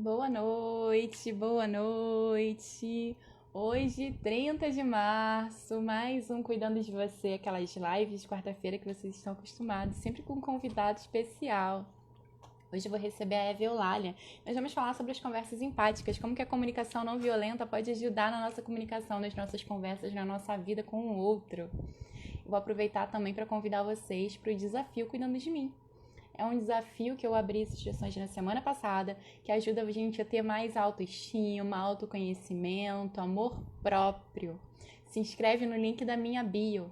Boa noite, boa noite. Hoje, 30 de março, mais um Cuidando de Você, aquelas lives de quarta-feira que vocês estão acostumados, sempre com um convidado especial. Hoje eu vou receber a Eva Eulália. Nós vamos falar sobre as conversas empáticas, como que a comunicação não violenta pode ajudar na nossa comunicação, nas nossas conversas, na nossa vida com o outro. Eu vou aproveitar também para convidar vocês para o desafio Cuidando de Mim. É um desafio que eu abri sugestões na semana passada, que ajuda a gente a ter mais autoestima, autoconhecimento, amor próprio. Se inscreve no link da minha bio.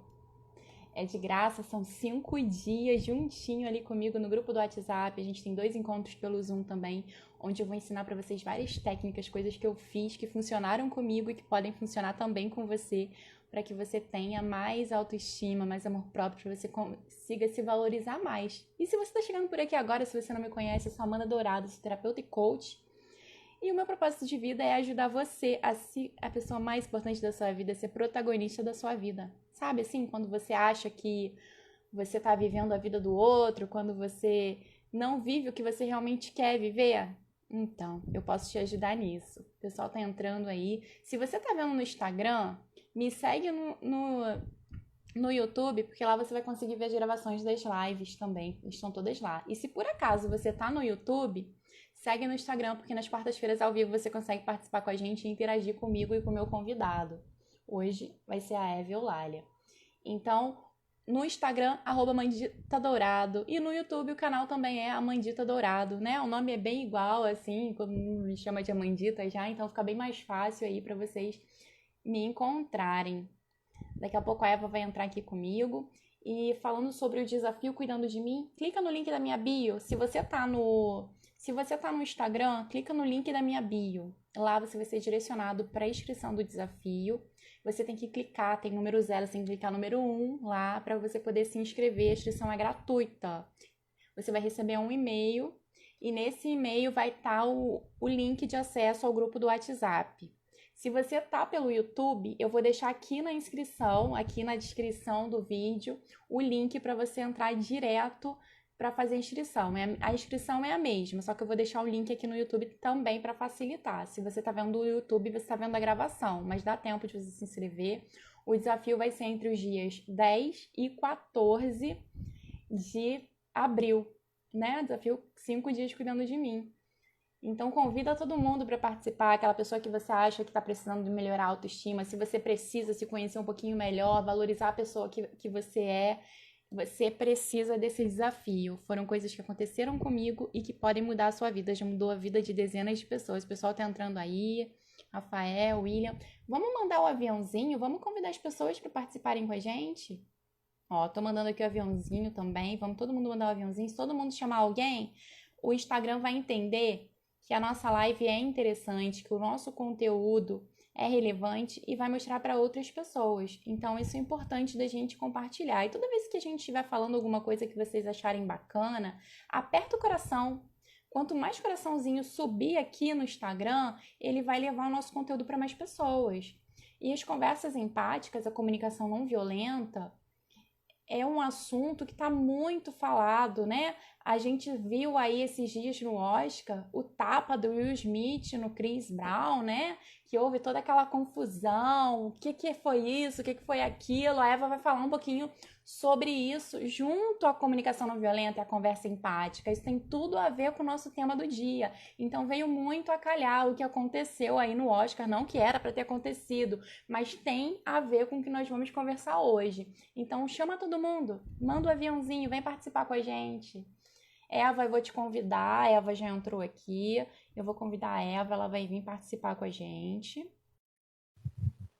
É de graça, são 5 dias juntinho ali comigo no grupo do WhatsApp. A gente tem 2 encontros pelo Zoom também, onde eu vou ensinar para vocês várias técnicas, coisas que eu fiz, que funcionaram comigo e que podem funcionar também com você, para que você tenha mais autoestima, mais amor próprio, para você consiga se valorizar mais. E se você está chegando por aqui agora, se você não me conhece, eu sou Amanda Dourado, sou terapeuta e coach. E o meu propósito de vida é ajudar você a ser a pessoa mais importante da sua vida, a ser protagonista da sua vida. Sabe assim, quando você acha que você está vivendo a vida do outro, quando você não vive o que você realmente quer viver? Então, eu posso te ajudar nisso. O pessoal tá entrando aí. Se você tá vendo no Instagram, me segue no YouTube, porque lá você vai conseguir ver as gravações das lives também. Estão todas lá. E se por acaso você tá no YouTube, segue no Instagram, porque nas quartas-feiras ao vivo você consegue participar com a gente e interagir comigo e com o meu convidado. Hoje vai ser a Eva Eulália. Então, no Instagram, @Mandita Dourado. E no YouTube o canal também é Amandita Dourado, né? O nome é bem igual, assim, todo mundo me chama de Amandita já, então fica bem mais fácil aí para vocês me encontrarem. Daqui a pouco a Eva vai entrar aqui comigo. E falando sobre o desafio Cuidando de Mim, clica no link da minha bio. Se você tá no Instagram, clica no link da minha bio. Lá você vai ser direcionado para a inscrição do desafio. Você tem que clicar, tem número 0, você tem que clicar número 1 lá para você poder se inscrever. A inscrição é gratuita. Você vai receber um e-mail e nesse e-mail vai estar o link de acesso ao grupo do WhatsApp. Se você tá pelo YouTube, eu vou deixar aqui na inscrição, aqui na descrição do vídeo, o link para você entrar direto para fazer a inscrição. A inscrição é a mesma, só que eu vou deixar o link aqui no YouTube também para facilitar. Se você tá vendo o YouTube, você tá vendo a gravação, mas dá tempo de você se inscrever. O desafio vai ser entre os dias 10 e 14 de abril, né? Desafio 5 dias cuidando de mim. Então convida todo mundo para participar, aquela pessoa que você acha que está precisando de melhorar a autoestima, se você precisa se conhecer um pouquinho melhor, valorizar a pessoa que você precisa desse desafio. Foram coisas que aconteceram comigo e que podem mudar a sua vida. Já mudou a vida de dezenas de pessoas. O pessoal tá entrando aí, Rafael, William. Vamos mandar o aviãozinho? Vamos convidar as pessoas para participarem com a gente? Ó, tô mandando aqui o aviãozinho também. Vamos todo mundo mandar o aviãozinho. Se todo mundo chamar alguém, o Instagram vai entender que a nossa live é interessante, que o nosso conteúdo é relevante e vai mostrar para outras pessoas. Então, isso é importante da gente compartilhar. E toda vez que a gente estiver falando alguma coisa que vocês acharem bacana, aperta o coração. Quanto mais coraçãozinho subir aqui no Instagram, ele vai levar o nosso conteúdo para mais pessoas. E as conversas empáticas, a comunicação não violenta, é um assunto que está muito falado, né? A gente viu aí esses dias no Oscar o tapa do Will Smith no Chris Brown, né? Que houve toda aquela confusão, o que foi isso, o que foi aquilo. A Eva vai falar um pouquinho sobre isso junto à comunicação não violenta e à conversa empática. Isso tem tudo a ver com o nosso tema do dia. Então veio muito a calhar o que aconteceu aí no Oscar, não que era para ter acontecido, mas tem a ver com o que nós vamos conversar hoje. Então chama todo mundo, manda o aviãozinho, vem participar com a gente. Eva, eu vou te convidar, a Eva já entrou aqui, eu vou convidar a Eva, ela vai vir participar com a gente.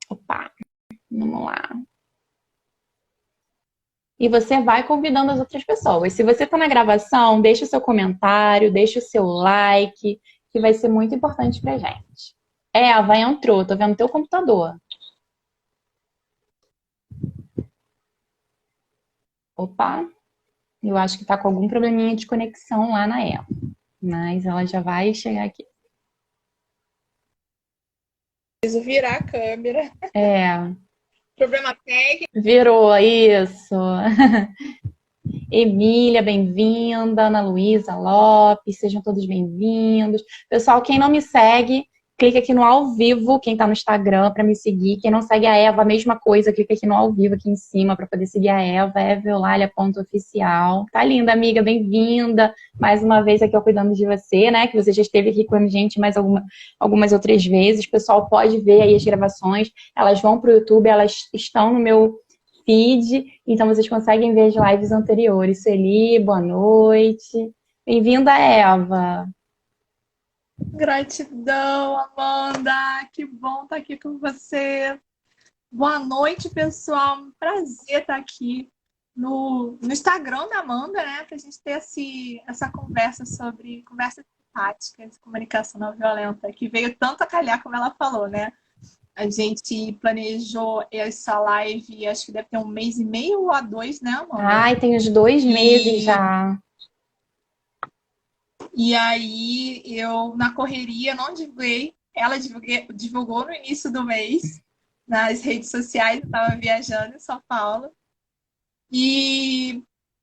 Opa, vamos lá. E você vai convidando as outras pessoas. Se você está na gravação, deixa o seu comentário, deixa o seu like, que vai ser muito importante pra gente. Eva, entrou, tô vendo teu computador. Opa, eu acho que tá com algum probleminha de conexão lá na Eva. Mas ela já vai chegar aqui. Preciso virar a câmera. É, Problema técnico. virou isso. Emília, bem-vinda. Ana Luísa Lopes, sejam todos bem-vindos. Pessoal, quem não me segue, clica aqui no ao vivo, quem tá no Instagram, para me seguir. Quem não segue a Eva, a mesma coisa, clica aqui no ao vivo aqui em cima para poder seguir a Eva, eveolália.oficial. Tá linda, amiga, bem-vinda. Mais uma vez aqui eu cuidando de você, né? Que você já esteve aqui com a gente algumas outras vezes. O pessoal pode ver aí as gravações, elas vão pro YouTube, elas estão no meu feed, então vocês conseguem ver as lives anteriores. Sueli, boa noite. Bem-vinda, Eva. Gratidão, Amanda. Que bom estar aqui com você. Boa noite, pessoal. Um prazer estar aqui no Instagram da Amanda, né? Para a gente ter essa conversa sobre conversas empáticas, comunicação não violenta, que veio tanto a calhar como ela falou, né? A gente planejou essa live, acho que deve ter 1 mês e meio ou 2, né, Amanda? Ai, tem uns 2 meses já. E aí eu, na correria, não divulguei. Ela divulgou no início do mês nas redes sociais. Eu estava viajando em São Paulo. E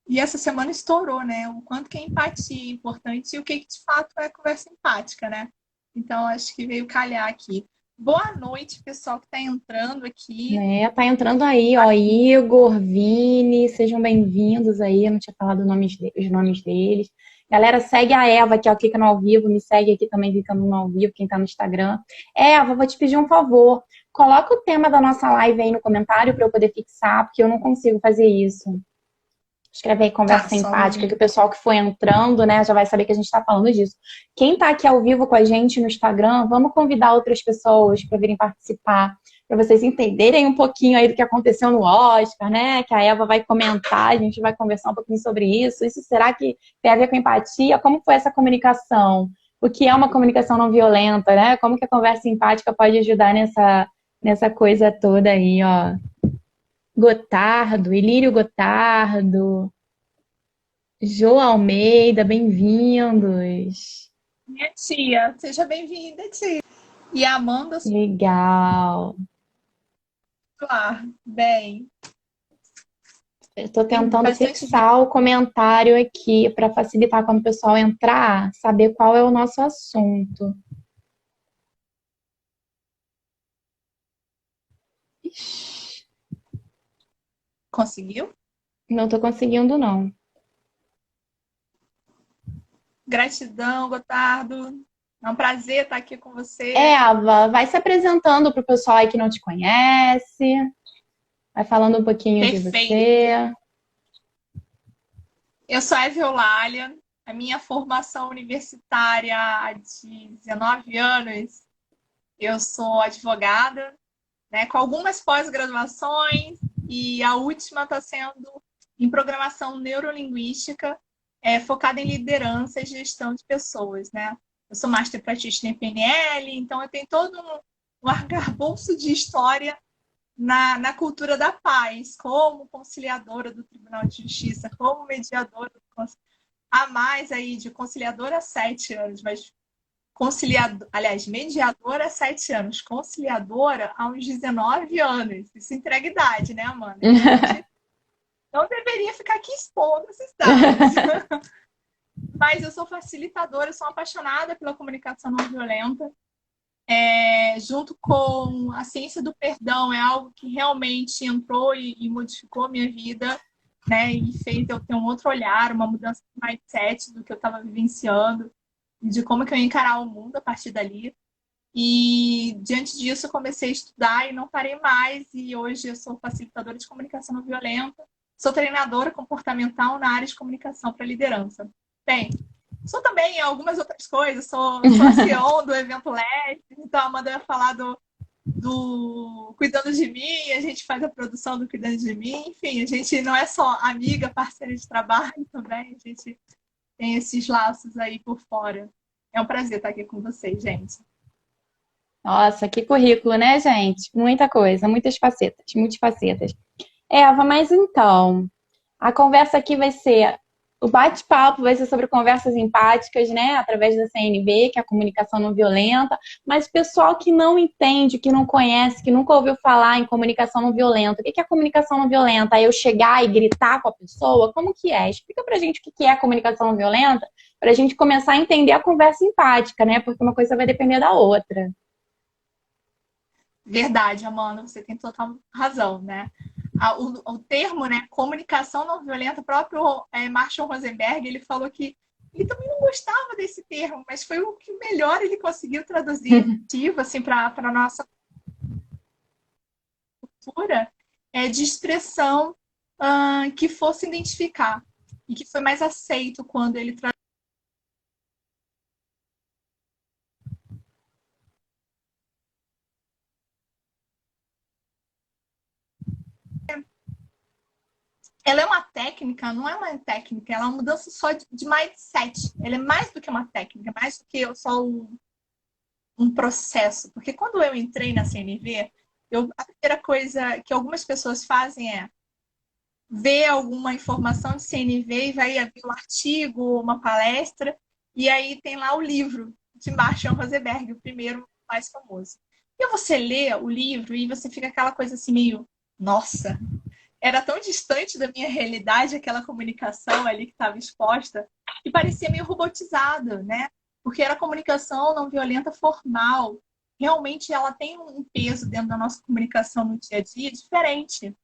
essa semana estourou, né? O quanto que a empatia é importante e o que de fato é conversa empática, né? Então, acho que veio calhar aqui. Boa noite, pessoal que está entrando aqui. Tá entrando aí, ó, Igor, Vini, sejam bem-vindos aí. Eu não tinha falado os nomes deles. Galera, segue a Eva aqui, ó, clica no ao vivo, me segue aqui também clicando no ao vivo, quem tá no Instagram. Eva, vou te pedir um favor. Coloca o tema da nossa live aí no comentário para eu poder fixar, porque eu não consigo fazer isso. Escreve aí conversa empática, que o pessoal que foi entrando, né, já vai saber que a gente está falando disso. Quem tá aqui ao vivo com a gente no Instagram, vamos convidar outras pessoas para virem participar, para vocês entenderem um pouquinho aí do que aconteceu no Oscar, né? Que a Eva vai comentar, a gente vai conversar um pouquinho sobre isso. Isso será que tem a ver com empatia? Como foi essa comunicação? O que é uma comunicação não violenta, né? Como que a conversa empática pode ajudar nessa coisa toda aí, ó. Gotardo, Ilírio Gotardo, Jô Almeida, bem-vindos. Minha tia, seja bem-vinda, tia. E a Amanda, Legal. bem. Estou tentando fixar o comentário aqui para facilitar quando o pessoal entrar, saber qual é o nosso assunto. Conseguiu? Não estou conseguindo, não. Gratidão, Gotardo. É um prazer estar aqui com você. Eva, vai se apresentando para o pessoal aí que não te conhece. Vai falando um pouquinho de você. Eu sou a Eva Eulália. A minha formação universitária de 19 anos, eu sou advogada, né, com algumas pós-graduações, e a última está sendo em programação neurolinguística, focada em liderança e gestão de pessoas, né? Eu sou Master Practitioner em PNL, então eu tenho todo um arcabouço de história na cultura da paz, como conciliadora do Tribunal de Justiça, como mediadora, a mais aí de conciliadora há 7 anos, mas mediadora há 7 anos, conciliadora há uns 19 anos. Isso entrega idade, né, Amanda? Não deveria ficar aqui expondo esses dados. Mas eu sou facilitadora, sou apaixonada pela comunicação não violenta. Junto com a ciência do perdão, é algo que realmente entrou e modificou a minha vida, né? E fez eu ter um outro olhar, uma mudança de mindset do que eu estava vivenciando, de como que eu ia encarar o mundo a partir dali. E diante disso eu comecei a estudar e não parei mais. E hoje eu sou facilitadora de comunicação não violenta, sou treinadora comportamental na área de comunicação para liderança. Bem, sou também algumas outras coisas, sou a CEO do evento LED, então a Amanda vai falar do Cuidando de Mim, a gente faz a produção do Cuidando de Mim, enfim, a gente não é só amiga, parceira de trabalho também, a gente tem esses laços aí por fora. É um prazer estar aqui com vocês, gente. Nossa, que currículo, né, gente? Muita coisa, muitas facetas, multifacetas. Eva, mas então, a conversa aqui vai ser O bate-papo vai ser sobre conversas empáticas, né? Através da CNV, que é a comunicação não violenta. Mas o pessoal que não entende, que não conhece, que nunca ouviu falar em comunicação não violenta, o que é a comunicação não violenta? É eu chegar e gritar com a pessoa? Como que é? Explica pra gente o que é a comunicação não violenta, pra gente começar a entender a conversa empática, né? Porque uma coisa vai depender da outra. Verdade, Amanda, você tem total razão, né? O termo, né, comunicação não violenta, o próprio Marshall Rosenberg, ele falou que ele também não gostava desse termo, mas foi o que melhor ele conseguiu traduzir assim, para a nossa cultura de expressão que fosse identificar e que foi mais aceito quando ele ela é uma técnica, não é uma técnica, ela é uma mudança só de mindset. Ela é mais do que uma técnica, mais do que só um processo. Porque quando eu entrei na CNV, a primeira coisa que algumas pessoas fazem é ver alguma informação de CNV e vai abrir um artigo, uma palestra, e aí tem lá o livro de Marshall Rosenberg, o primeiro mais famoso. E você lê o livro e você fica aquela coisa assim meio, nossa, era tão distante da minha realidade aquela comunicação ali que estava exposta, que parecia meio robotizada, né? Porque era comunicação não violenta formal. Realmente ela tem um peso dentro da nossa comunicação no dia a dia diferente.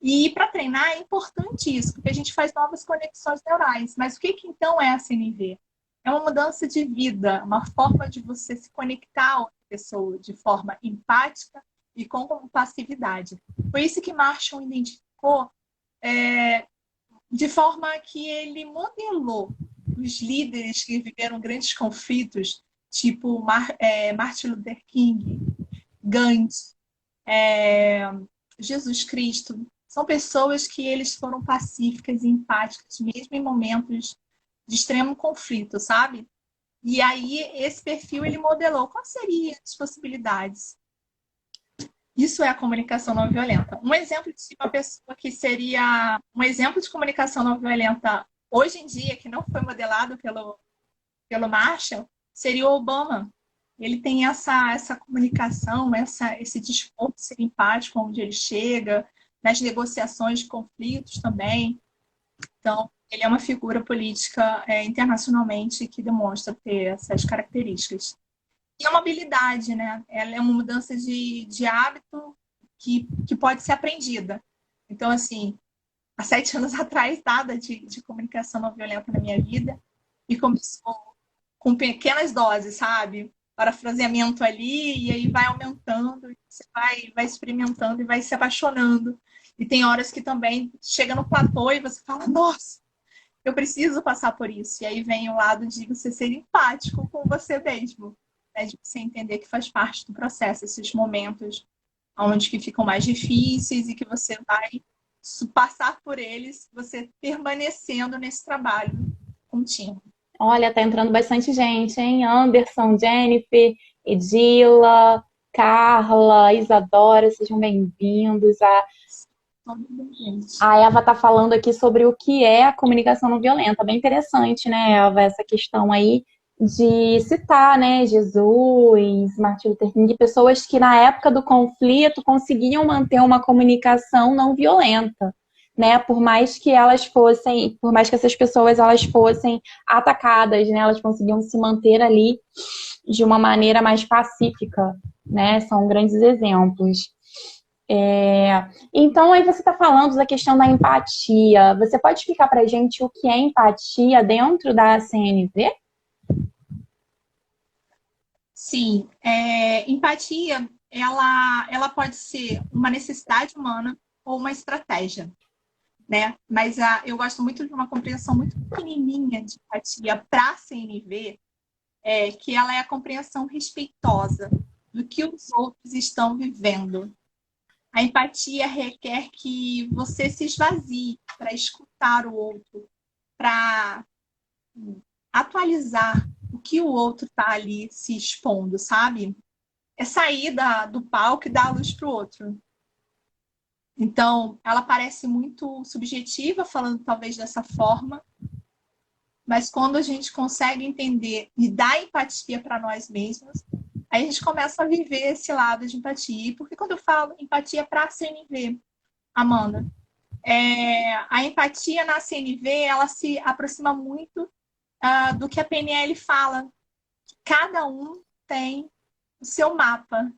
E para treinar é importante isso, porque a gente faz novas conexões neurais. Mas o que então é a CNV? É uma mudança de vida, uma forma de você se conectar a outra pessoa de forma empática e com passividade. Foi isso que Marshall identificou de forma que ele modelou os líderes que viveram grandes conflitos, tipo Martin Luther King, Gandhi, Jesus Cristo. São pessoas que eles foram pacíficas e empáticas, mesmo em momentos de extremo conflito, sabe? E aí, esse perfil, ele modelou quais seriam as possibilidades. Isso é a comunicação não violenta. Um exemplo de uma pessoa que seria um exemplo de comunicação não violenta hoje em dia, que não foi modelado pelo Marshall, seria o Obama. Ele tem essa comunicação, esse discurso simpático onde ele chega, nas negociações de conflitos também. Então, ele é uma figura política internacionalmente que demonstra ter essas características. E é uma habilidade, né? Ela é uma mudança de hábito que pode ser aprendida. Então, assim, há 7 anos atrás, nada de comunicação não violenta na minha vida. E começou com pequenas doses, sabe? Parafraseamento ali, e aí vai aumentando, e você vai experimentando e vai se apaixonando. E tem horas que também chega no platô e você fala, nossa, eu preciso passar por isso. E aí vem o lado de você ser empático com você mesmo, né? De você entender que faz parte do processo, esses momentos onde que ficam mais difíceis e que você vai passar por eles, você permanecendo nesse trabalho contínuo. Olha, tá entrando bastante gente, hein? Anderson, Jennifer, Edila, Carla, Isadora, sejam bem-vindos. A Eva tá falando aqui sobre o que é a comunicação não violenta. Bem interessante, né, Eva, essa questão aí de citar, né, Jesus, Martin Luther King, pessoas que na época do conflito conseguiam manter uma comunicação não violenta, né, por mais que elas fossem, por mais que essas pessoas elas fossem atacadas, né, elas conseguiam se manter ali de uma maneira mais pacífica, né, são grandes exemplos. Então, aí você está falando da questão da empatia. Você pode explicar para a gente o que é empatia dentro da CNV? Sim, empatia, ela pode ser uma necessidade humana ou uma estratégia, né? Mas eu gosto muito de uma compreensão muito pequenininha de empatia para a CNV, que ela é a compreensão respeitosa do que os outros estão vivendo. A empatia requer que você se esvazie para escutar o outro, para atualizar o que o outro está ali se expondo, sabe? É sair do palco e dar a luz para o outro. Então, ela parece muito subjetiva, falando talvez dessa forma, mas quando a gente consegue entender e dar empatia para nós mesmos, aí a gente começa a viver esse lado de empatia. Porque quando eu falo empatia para a CNV, Amanda, a empatia na CNV, ela se aproxima muito do que a PNL fala. Cada um tem o seu mapa,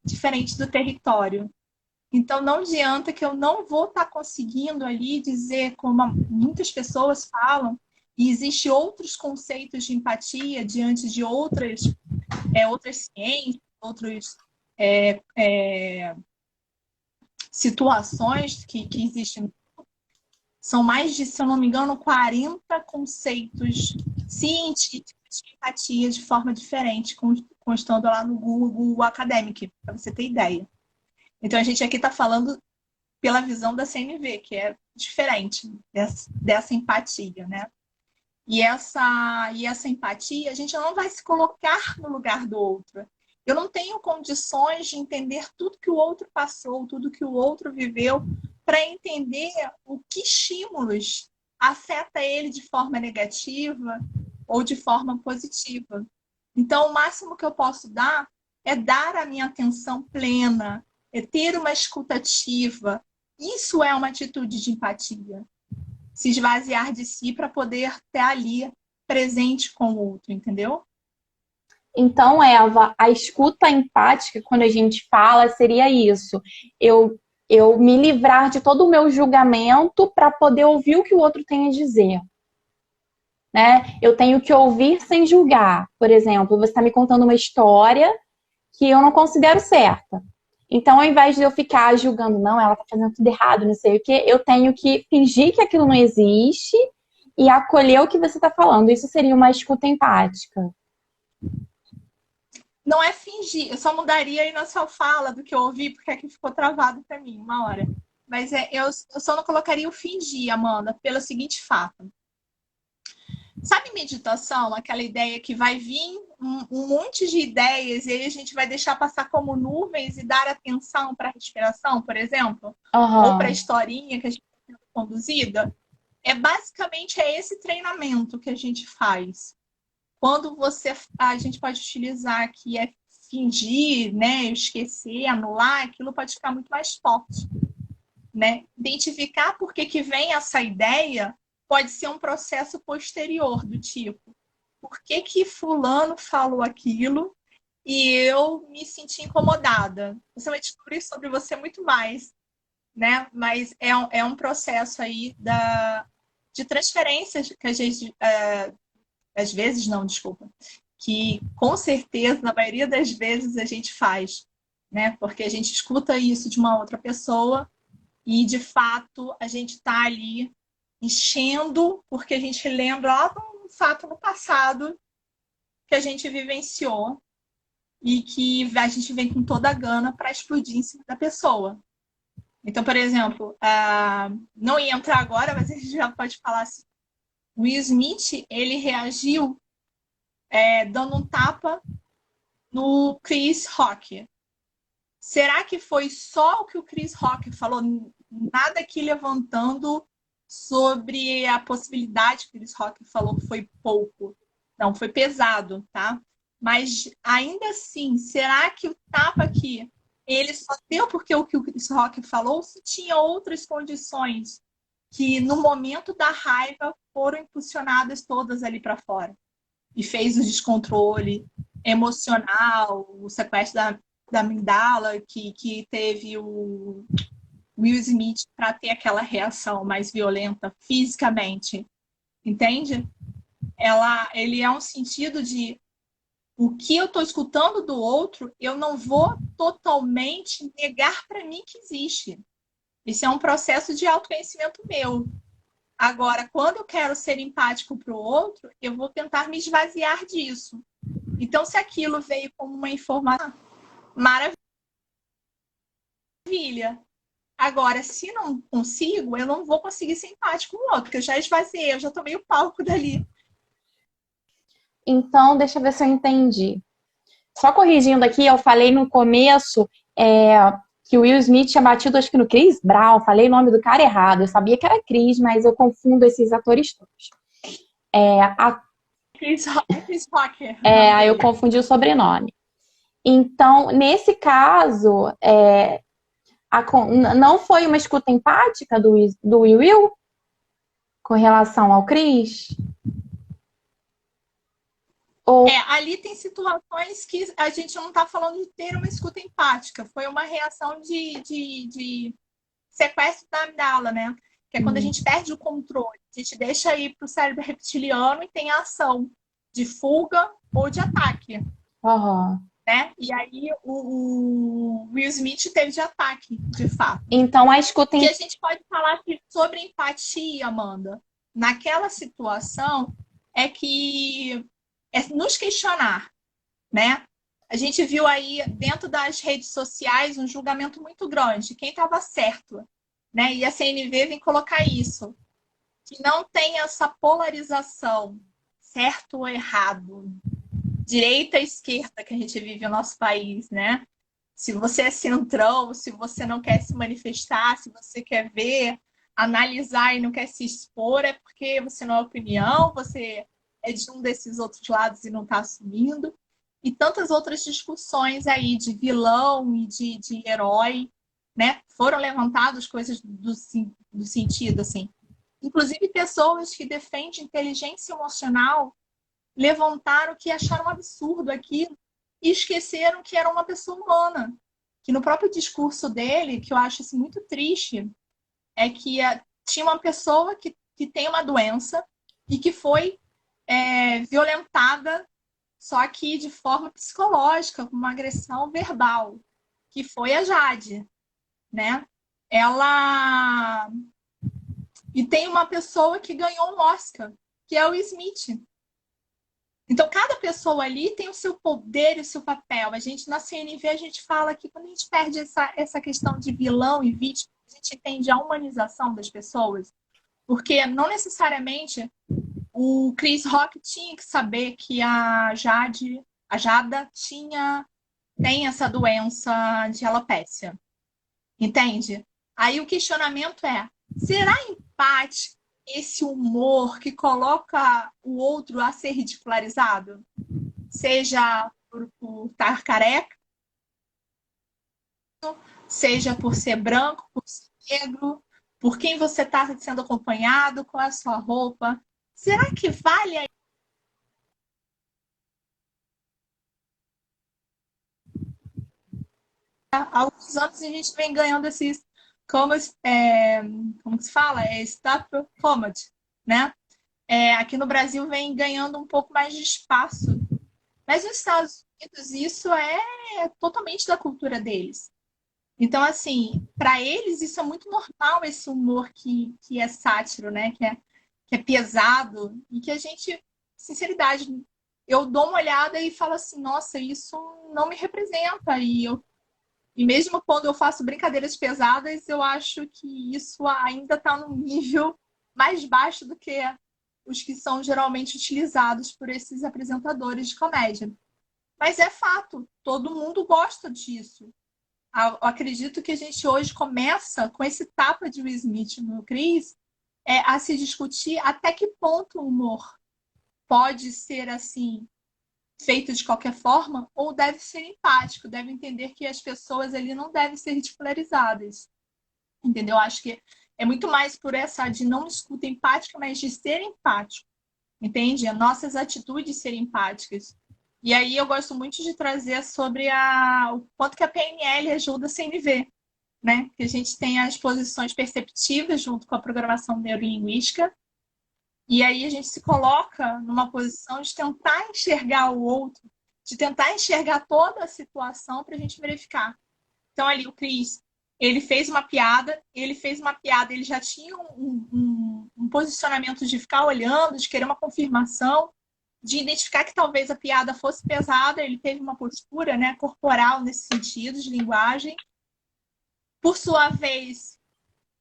diferente do território. Então, não adianta que eu não vou estar conseguindo ali dizer, como muitas pessoas falam, e existem outros conceitos de empatia diante de outras ciências, outras situações que existem. São mais de, se eu não me engano, 40 conceitos científicos de empatia de forma diferente, constando lá no Google Academic, para você ter ideia. Então, a gente aqui está falando pela visão da CNV, que é diferente dessa empatia, né? E essa empatia, a gente não vai se colocar no lugar do outro. Eu não tenho condições de entender tudo que o outro passou, tudo que o outro viveu, para entender o que estímulos afeta ele de forma negativa ou de forma positiva. Então, o máximo que eu posso dar é dar a minha atenção plena, é ter uma escutativa. Isso é uma atitude de empatia. Se esvaziar de si para poder estar ali presente com o outro, entendeu? Então, Eva, a escuta empática, quando a gente fala, seria isso. Eu me livrar de todo o meu julgamento para poder ouvir o que o outro tem a dizer. Né? Eu tenho que ouvir sem julgar. Por exemplo, você está me contando uma história que eu não considero certa. Então, ao invés de eu ficar julgando, não, ela está fazendo tudo errado, não sei o quê, eu tenho que fingir que aquilo não existe e acolher o que você está falando. Isso seria uma escuta empática. Não é fingir, eu só mudaria aí na sua fala do que eu ouvi, porque aqui ficou travado para mim uma hora. Mas eu só não colocaria o fingir, Amanda, pelo seguinte fato. Sabe meditação? Aquela ideia que vai vir um monte de ideias e aí a gente vai deixar passar como nuvens e dar atenção para a respiração, por exemplo? Ou para a historinha que a gente está sendo conduzida? Basicamente esse treinamento que a gente faz. Quando a gente pode utilizar que é fingir, né, esquecer, anular, aquilo pode ficar muito mais forte, né? Identificar por que vem essa ideia pode ser um processo posterior do tipo, por que fulano falou aquilo e eu me senti incomodada? Você vai descobrir sobre você muito mais, né? Mas é um processo aí de transferências que a gente às vezes não, desculpa, que com certeza, na maioria das vezes, a gente faz, né? Porque a gente escuta isso de uma outra pessoa e, de fato, a gente está ali enchendo porque a gente lembra de um fato no passado que a gente vivenciou e que a gente vem com toda a gana para explodir em cima da pessoa. Então, por exemplo, não ia entrar agora, mas a gente já pode falar assim, o Will Smith, ele reagiu dando um tapa no Chris Rock. Será que foi só o que o Chris Rock falou? Nada aqui levantando sobre a possibilidade que o Chris Rock falou que foi pouco. Não, foi pesado, tá? Mas ainda assim, será que o tapa aqui ele só deu porque o que o Chris Rock falou, se tinha outras condições que no momento da raiva foram impulsionadas todas ali para fora? E fez o descontrole emocional, o sequestro da amígdala, que teve o Will Smith para ter aquela reação mais violenta fisicamente. Entende? Ele é um sentido de o que eu estou escutando do outro, eu não vou totalmente negar para mim que existe. Isso é um processo de autoconhecimento meu. Agora, quando eu quero ser empático para o outro, eu vou tentar me esvaziar disso. Então, se aquilo veio como uma informação, maravilha. Agora, se não consigo, eu não vou conseguir ser empático com o outro, porque eu já esvaziei, eu já tomei o palco dali. Então, deixa eu ver se eu entendi. Só corrigindo aqui, eu falei no começo que o Will Smith tinha batido, acho que no Chris Brown, falei o nome do cara errado. Eu sabia que era Chris, mas eu confundo esses atores todos. Chris Rocker, o nome Aí eu dele. confundi o sobrenome. Então, nesse caso, não foi uma escuta empática do Will com relação ao Chris? Ou... Ali tem situações que a gente não está falando de ter uma escuta empática, foi uma reação de sequestro da amígdala, né? Que é quando a gente perde o controle, a gente deixa ir para o cérebro reptiliano e tem a ação de fuga ou de ataque, né? E aí o Will Smith teve de ataque, de fato. Então a escuta... O que a gente pode falar sobre empatia, Amanda, naquela situação é que é nos questionar, né? A gente viu aí dentro das redes sociais um julgamento muito grande, quem estava certo, né? E a CNV vem colocar isso, que não tem essa polarização, certo ou errado, direita e esquerda que a gente vive no nosso país, né? Se você é centrão, se você não quer se manifestar, se você quer ver, analisar e não quer se expor, é porque você não é opinião, você é de um desses outros lados e não está assumindo. E tantas outras discussões aí de vilão e de herói, né? Foram levantadas coisas do sentido, assim. Inclusive, pessoas que defendem inteligência emocional levantaram que acharam um absurdo aquilo e esqueceram que era uma pessoa humana. Que no próprio discurso dele, que eu acho assim, muito triste, é que tinha uma pessoa que tem uma doença e que foi violentada, só que de forma psicológica, com uma agressão verbal, que foi a Jade, né? Ela... E tem uma pessoa que ganhou um Oscar, que é o Smith. Então, cada pessoa ali tem o seu poder e o seu papel. A gente, na CNV, a gente fala que quando a gente perde essa questão de vilão e vítima, a gente entende a humanização das pessoas, porque não necessariamente o Chris Rock tinha que saber que a Jada tem essa doença de alopécia. Entende? Aí o questionamento é, será empate esse humor que coloca o outro a ser ridicularizado? Seja por estar careca, seja por ser branco, por ser negro, por quem você está sendo acompanhado, qual é a sua roupa. Será que vale a... Há alguns anos a gente vem ganhando esses, como se fala? Stand-up comedy, né? Aqui no Brasil vem ganhando um pouco mais de espaço. Mas nos Estados Unidos isso é totalmente da cultura deles. Então, assim, para eles isso é muito normal, esse humor que é sátiro, né? Que é pesado e que a gente, sinceridade, eu dou uma olhada e falo assim, nossa, isso não me representa. E mesmo quando eu faço brincadeiras pesadas, eu acho que isso ainda está num nível mais baixo do que os que são geralmente utilizados por esses apresentadores de comédia. Mas é fato, todo mundo gosta disso. Eu acredito que a gente hoje começa com esse tapa de Will Smith no Chris a se discutir até que ponto o humor pode ser assim feito de qualquer forma ou deve ser empático, deve entender que as pessoas ali não devem ser ridicularizadas. Entendeu? Acho que é muito mais por essa de não escuta empática, mas de ser empático. Entende? As nossas atitudes serem empáticas. E aí eu gosto muito de trazer sobre o quanto que a PNL ajuda a CNV, né? Que a gente tem as posições perceptivas junto com a programação neurolinguística. E aí a gente se coloca numa posição de tentar enxergar o outro, de tentar enxergar toda a situação para a gente verificar. Então ali o Chris, ele fez uma piada, ele já tinha um posicionamento de ficar olhando, de querer uma confirmação, de identificar que talvez a piada fosse pesada, ele teve uma postura, né, corporal nesse sentido, de linguagem. Por sua vez,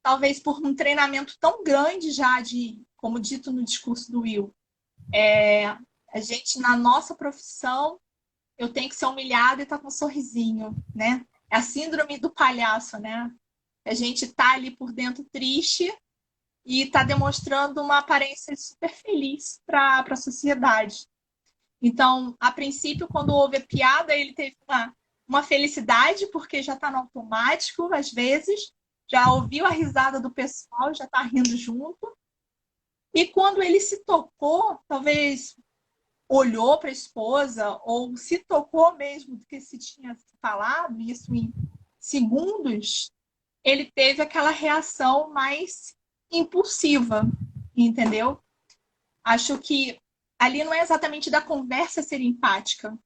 talvez por um treinamento tão grande já como dito no discurso do Will, a gente, na nossa profissão, eu tenho que ser humilhada e estar com um sorrisinho, né? É a síndrome do palhaço, né? A gente tá ali por dentro triste e tá demonstrando uma aparência super feliz para a sociedade. Então, a princípio, quando houve a piada, ele teve uma felicidade, porque já está no automático, às vezes, já ouviu a risada do pessoal, já está rindo junto. E quando ele se tocou, talvez olhou para a esposa, ou se tocou mesmo do que se tinha falado, isso em segundos, ele teve aquela reação mais impulsiva, entendeu? Acho que ali não é exatamente da conversa ser empática.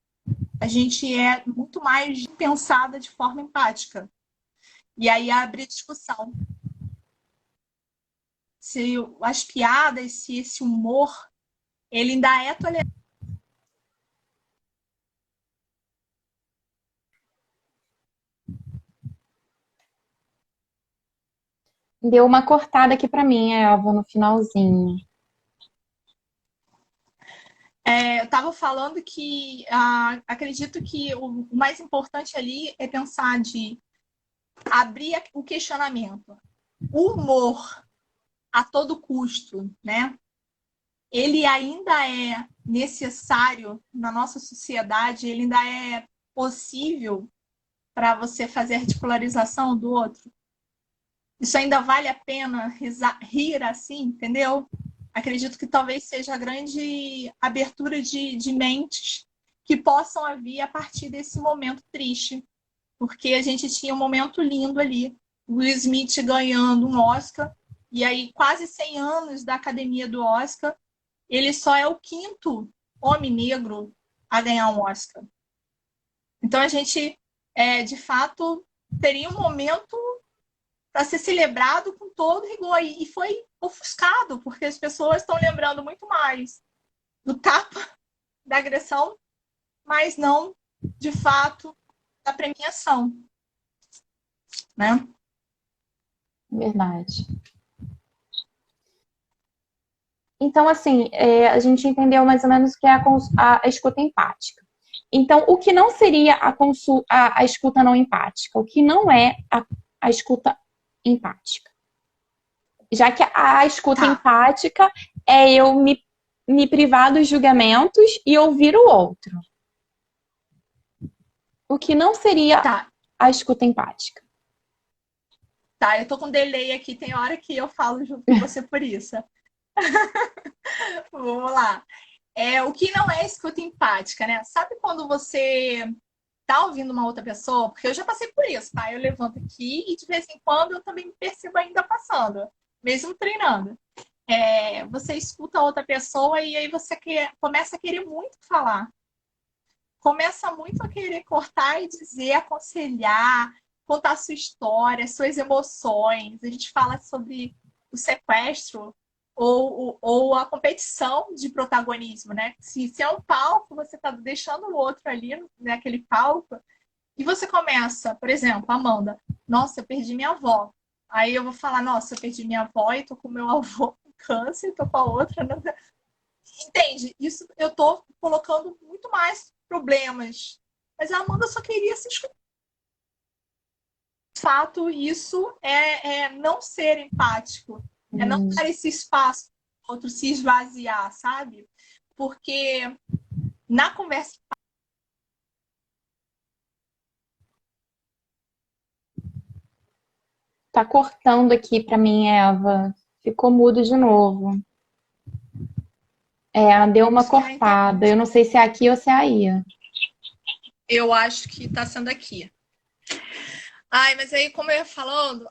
A gente é muito mais pensada de forma empática. E aí abre discussão. Se as piadas, se esse humor, ele ainda é tolerante. Deu uma cortada aqui pra mim, Eva, no finalzinho. Eu estava falando que acredito que o mais importante ali é pensar de abrir o questionamento. O humor a todo custo, né? Ele ainda é necessário na nossa sociedade, ele ainda é possível para você fazer a ridicularização do outro. Isso ainda vale a pena rir assim, entendeu? Acredito que talvez seja a grande abertura de mentes que possam vir a partir desse momento triste. Porque a gente tinha um momento lindo ali. Will Smith ganhando um Oscar, e aí quase 100 anos da academia do Oscar, ele só é o quinto homem negro a ganhar um Oscar. Então a gente, de fato, teria um momento para ser celebrado com todo rigor. E foi ofuscado, porque as pessoas estão lembrando muito mais do tapa, da agressão, mas não, de fato, da premiação. Né? Verdade. Então, assim, a gente entendeu mais ou menos o que é a escuta empática. Então, o que não seria a escuta não empática? O que não é a escuta empática? Já que a escuta Tá. empática é eu me privar dos julgamentos e ouvir o outro. O que não seria Tá. a escuta empática? Tá, eu tô com delay aqui, tem hora que eu falo junto com você por isso. Vamos lá. O que não é escuta empática, né? Sabe quando você tá ouvindo uma outra pessoa? Porque eu já passei por isso, tá? Eu levanto aqui e de vez em quando eu também me percebo ainda passando, mesmo treinando. Você escuta a outra pessoa e aí você começa a querer muito falar. Começa muito a querer cortar e dizer, aconselhar, contar a sua história, suas emoções. A gente fala sobre o sequestro ou a competição de protagonismo, né? Se é um palco, você está deixando o outro ali naquele palco e você começa, por exemplo, Amanda, nossa, eu perdi minha avó. Aí eu vou falar, nossa, eu perdi minha avó e tô com meu avô com câncer, tô com a outra. Né? Entende? Isso eu tô colocando muito mais problemas. Mas a Amanda só queria se escutar. De fato, isso é não ser empático. É não dar esse espaço para o outro se esvaziar, sabe? Porque na conversa. Tá cortando aqui pra mim, Eva. Ficou mudo de novo. Deu uma cortada. Eu não sei se é aqui ou se é aí. Eu acho que tá sendo aqui. Ai, mas aí, como eu ia falando,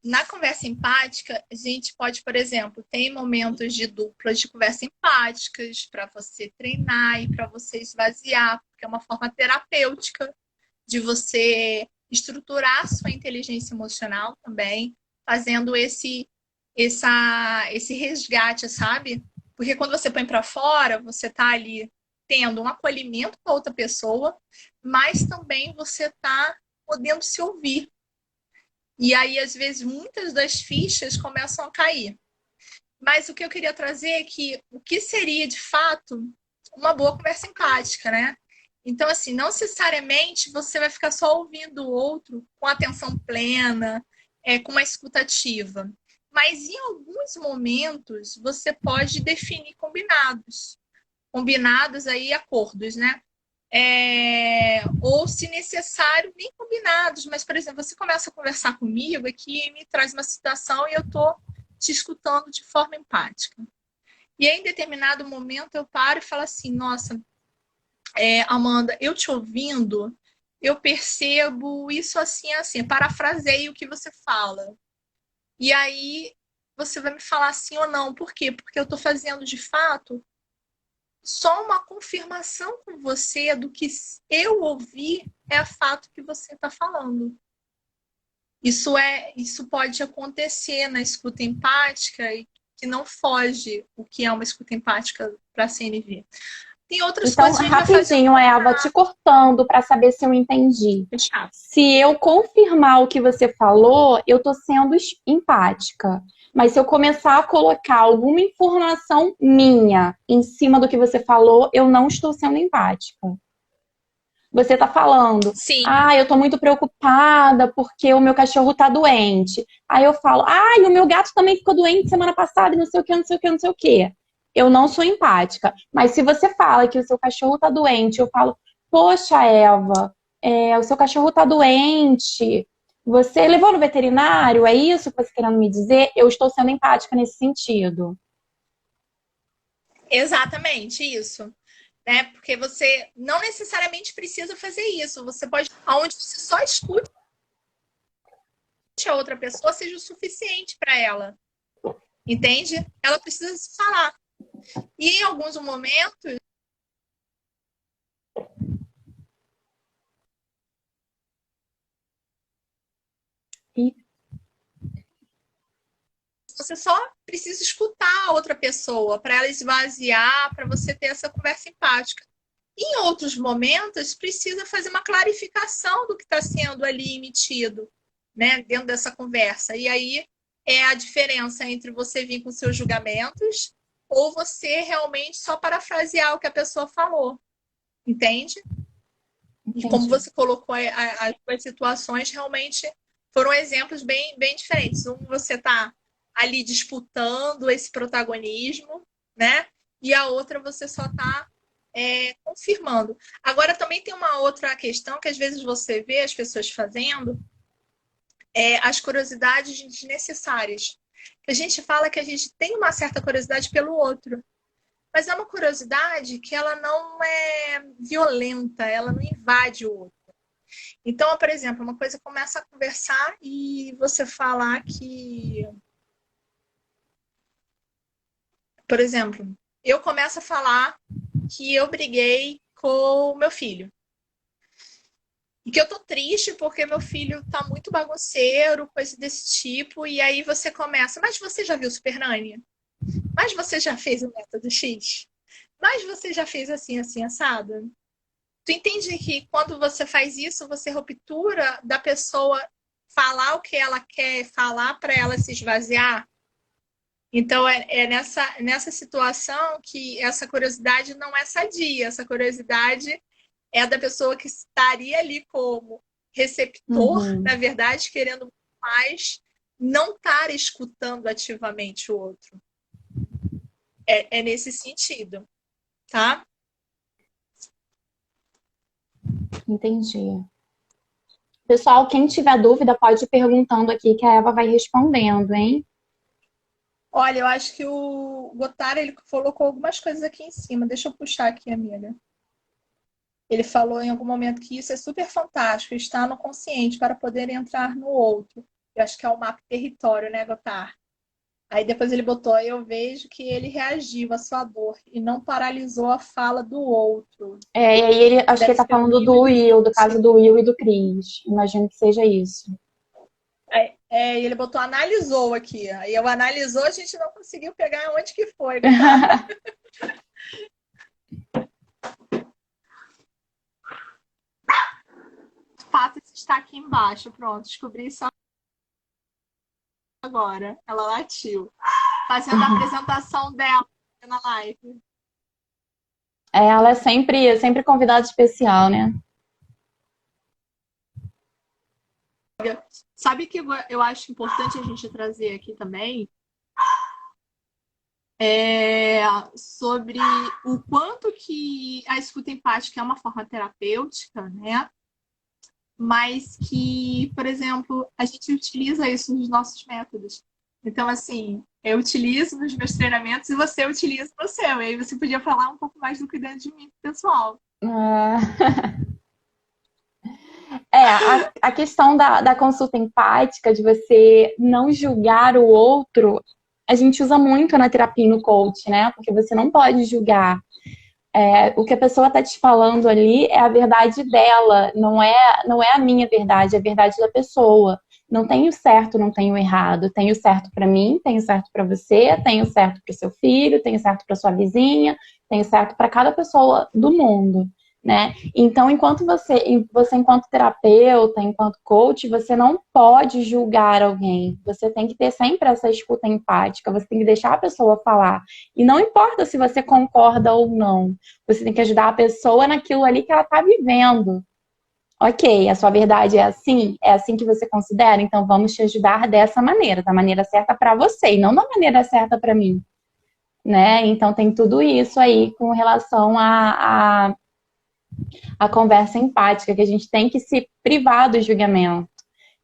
na conversa empática, a gente pode, por exemplo, tem momentos de dupla de conversa empáticas para você treinar e para você esvaziar, porque é uma forma terapêutica de você estruturar a sua inteligência emocional também, fazendo esse resgate, sabe? Porque quando você põe para fora, você tá ali tendo um acolhimento com a outra pessoa, mas também você tá podendo se ouvir. E aí, às vezes, muitas das fichas começam a cair. Mas o que eu queria trazer é que o que seria, de fato, uma boa conversa empática, né? Então, assim, não necessariamente você vai ficar só ouvindo o outro com atenção plena, com uma escutativa. Mas em alguns momentos você pode definir combinados. Combinados aí, acordos, né? Ou, se necessário, nem combinados. Mas, por exemplo, você começa a conversar comigo aqui e me traz uma situação e eu estou te escutando de forma empática. E aí, em determinado momento, eu paro e falo assim, nossa, Amanda, eu te ouvindo, eu percebo isso assim, assim. Parafraseio o que você fala. E aí, você vai me falar sim ou não. Por quê? Porque eu estou fazendo, de fato, só uma confirmação com você do que eu ouvi é fato que você está falando. Isso pode acontecer na escuta empática e que não foge o que é uma escuta empática para a CNV. Tem outras Então, coisas que a gente vai fazer rapidinho, Eva, te cortando para saber se eu entendi. fechado. Se eu confirmar o que você falou, eu tô sendo empática. Mas se eu começar a colocar alguma informação minha em cima do que você falou, eu não estou sendo empática. Você tá falando, Sim, eu tô muito preocupada porque o meu cachorro tá doente. Aí eu falo, o meu gato também ficou doente semana passada e não sei o que, não sei o que, não sei o que. Eu não sou empática. Mas se você fala que o seu cachorro tá doente, eu falo, poxa, Eva, o seu cachorro tá doente. Você levou no veterinário? É isso que você tá querendo me dizer? Eu estou sendo empática nesse sentido. exatamente isso. Né? Porque você não necessariamente precisa fazer isso. Você pode, aonde você só escute a outra pessoa, seja o suficiente para ela. Entende? Ela precisa se falar. E em alguns momentos, E você só precisa escutar a outra pessoa para ela esvaziar, para você ter essa conversa empática. Em outros momentos, precisa fazer uma clarificação do que está sendo ali emitido, né, dentro dessa conversa. E aí é a diferença entre você vir com seus julgamentos ou você realmente só parafrasear o que a pessoa falou, entende? E como entendi. você colocou as duas situações, realmente foram exemplos bem, bem diferentes. Um, você está ali disputando esse protagonismo, né? E a outra, você só está confirmando. Agora, também tem uma outra questão que às vezes você vê as pessoas fazendo, as curiosidades desnecessárias. A gente fala que a gente tem uma certa curiosidade pelo outro, mas é uma curiosidade que ela não é violenta, ela não invade o outro. Então, por exemplo, uma coisa começa a conversar e você falar que, por exemplo, eu começo a falar que eu briguei com o meu filho. E que eu tô triste porque meu filho tá muito bagunceiro, coisa desse tipo. E aí você começa, mas você já viu Super Nanny? Mas você já fez o método X? Mas você já fez assim, assim, assado? Tu entende que quando você faz isso, você ruptura da pessoa falar o que ela quer falar para ela se esvaziar? Então, nessa situação que essa curiosidade não é sadia. Essa curiosidade é da pessoa que estaria ali como receptor, Uhum, na verdade, querendo mais, não estar escutando ativamente o outro. É nesse sentido, tá? entendi. Pessoal, quem tiver dúvida pode ir perguntando aqui que a Eva vai respondendo, hein? Olha, eu acho que o Gotar, ele colocou algumas coisas aqui em cima. Deixa eu puxar aqui, amiga. Ele falou em algum momento que isso é super fantástico, estar no consciente para poder entrar no outro. Eu acho que é o mapa território, né, Gotar? Aí depois ele botou, eu vejo que ele reagiu à sua dor e não paralisou a fala do outro. E aí acho que Deve ele tá ser o falando Will e do do Will, do Chris. caso do Will e do Chris. Imagino que seja isso. E ele botou analisou aqui. Aí eu analisou, a gente não conseguiu pegar onde que foi, Gotar. O fato está aqui embaixo. Pronto, descobri isso agora. Ela latiu. Fazendo a apresentação dela na live. Ela é sempre convidada especial, né? Sabe que eu acho importante a gente trazer aqui também é sobre o quanto que a escuta empática é uma forma terapêutica, né? Mas que, por exemplo, a gente utiliza isso nos nossos métodos. Então, assim, eu utilizo nos meus treinamentos e você utiliza no seu. E aí você podia falar um pouco mais do cuidado de mim, pessoal. Ah, a questão da consulta empática, de você não julgar o outro, a gente usa muito na terapia e no coach, né? Porque você não pode julgar. O que a pessoa está te falando ali é a verdade dela, não é a minha verdade, é a verdade da pessoa. Não tem o certo, não tem o errado. Tem o certo para mim, tem o certo para você, tem o certo para o seu filho, tem o certo para sua vizinha, tem o certo para cada pessoa do mundo, né? Então, enquanto você enquanto terapeuta, enquanto coach, você não pode julgar alguém. Você tem que ter sempre essa escuta empática, você tem que deixar a pessoa falar. E não importa se você concorda ou não. Você tem que ajudar a pessoa naquilo ali que ela está vivendo. Ok, a sua verdade é assim que você considera? Então vamos te ajudar dessa maneira, da maneira certa para você e não da maneira certa para mim, né? Então tem tudo isso aí com relação a conversa empática, que a gente tem que se privar do julgamento,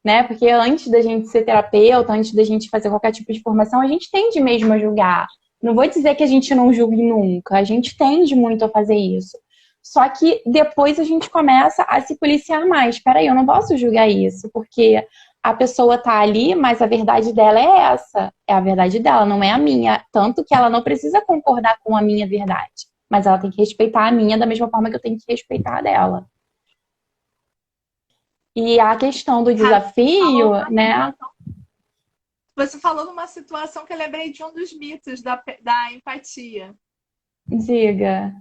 né? Porque antes da gente ser terapeuta, antes da gente fazer qualquer tipo de formação, a gente tende mesmo a julgar. Não vou dizer que a gente não julgue nunca, a gente tende muito a fazer isso. Só que depois a gente começa a se policiar mais. Peraí, eu não posso julgar isso, porque a pessoa tá ali, mas a verdade dela é essa. É a verdade dela, não é a minha. Tanto que ela não precisa concordar com a minha verdade. Mas ela tem que respeitar a minha da mesma forma que eu tenho que respeitar a dela. E a questão do Cara, desafio, né? você falou numa situação que eu lembrei de um dos mitos da empatia, Diga.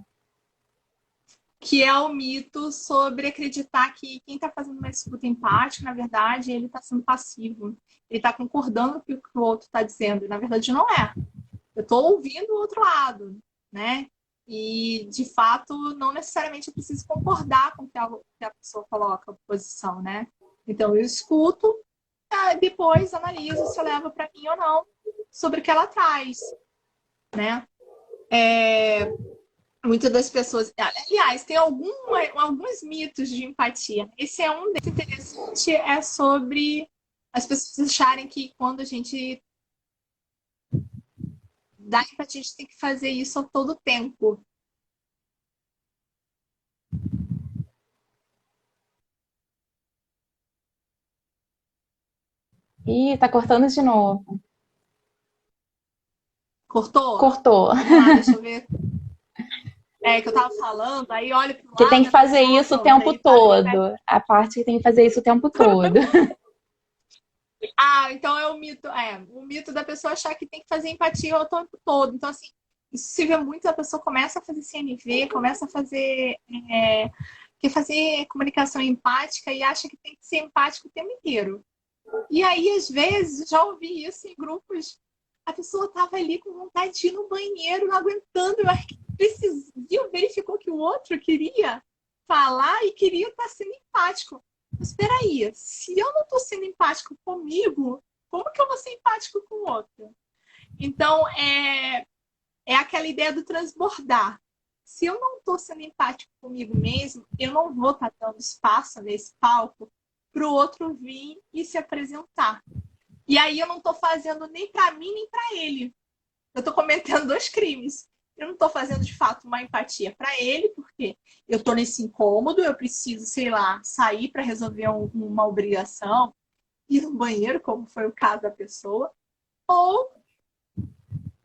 que é o mito sobre acreditar que quem está fazendo uma escuta empática, na verdade, ele está sendo passivo. Ele está concordando com o que o outro está dizendo. E, na verdade, não é. Eu estou ouvindo o outro lado, né? E, de fato, não necessariamente eu preciso concordar com o que a pessoa coloca, a posição, né? Então, eu escuto, depois analiso se leva para mim ou não sobre o que ela traz, né? Muitas das pessoas... Aliás, tem alguns mitos de empatia. Esse é um deles interessante, é sobre as pessoas acharem que quando a gente dá empatia, a gente tem que fazer isso a todo tempo. Ih, tá cortando de novo. Cortou? Cortou. Vamos lá, deixa eu ver. Que eu tava falando, aí olha pro Que tem lado, que a fazer pessoa, isso o pronto, tempo aí para e todo. A parte que tem que fazer isso o tempo todo. então é o mito da pessoa achar que tem que fazer empatia o tempo todo. Então, assim, isso se vê muito, a pessoa começa a fazer CNV, começa a fazer, quer fazer comunicação empática e acha que tem que ser empático o tempo inteiro. E aí, às vezes, já ouvi isso em grupos, a pessoa estava ali com vontade de ir no banheiro, não aguentando, viu, verificou que o outro queria falar e queria estar sendo empático. Mas espera aí, se eu não estou sendo empático comigo, como que eu vou ser empático com o outro? Então, é aquela ideia do transbordar. Se eu não estou sendo empático comigo mesmo, eu não vou estar dando espaço nesse palco para o outro vir e se apresentar. E aí eu não estou fazendo nem para mim, nem para ele. Eu estou cometendo dois crimes. Eu não estou fazendo, de fato, uma empatia para ele, porque eu estou nesse incômodo, eu preciso, sei lá, sair para resolver uma obrigação, ir no banheiro, como foi o caso da pessoa, ou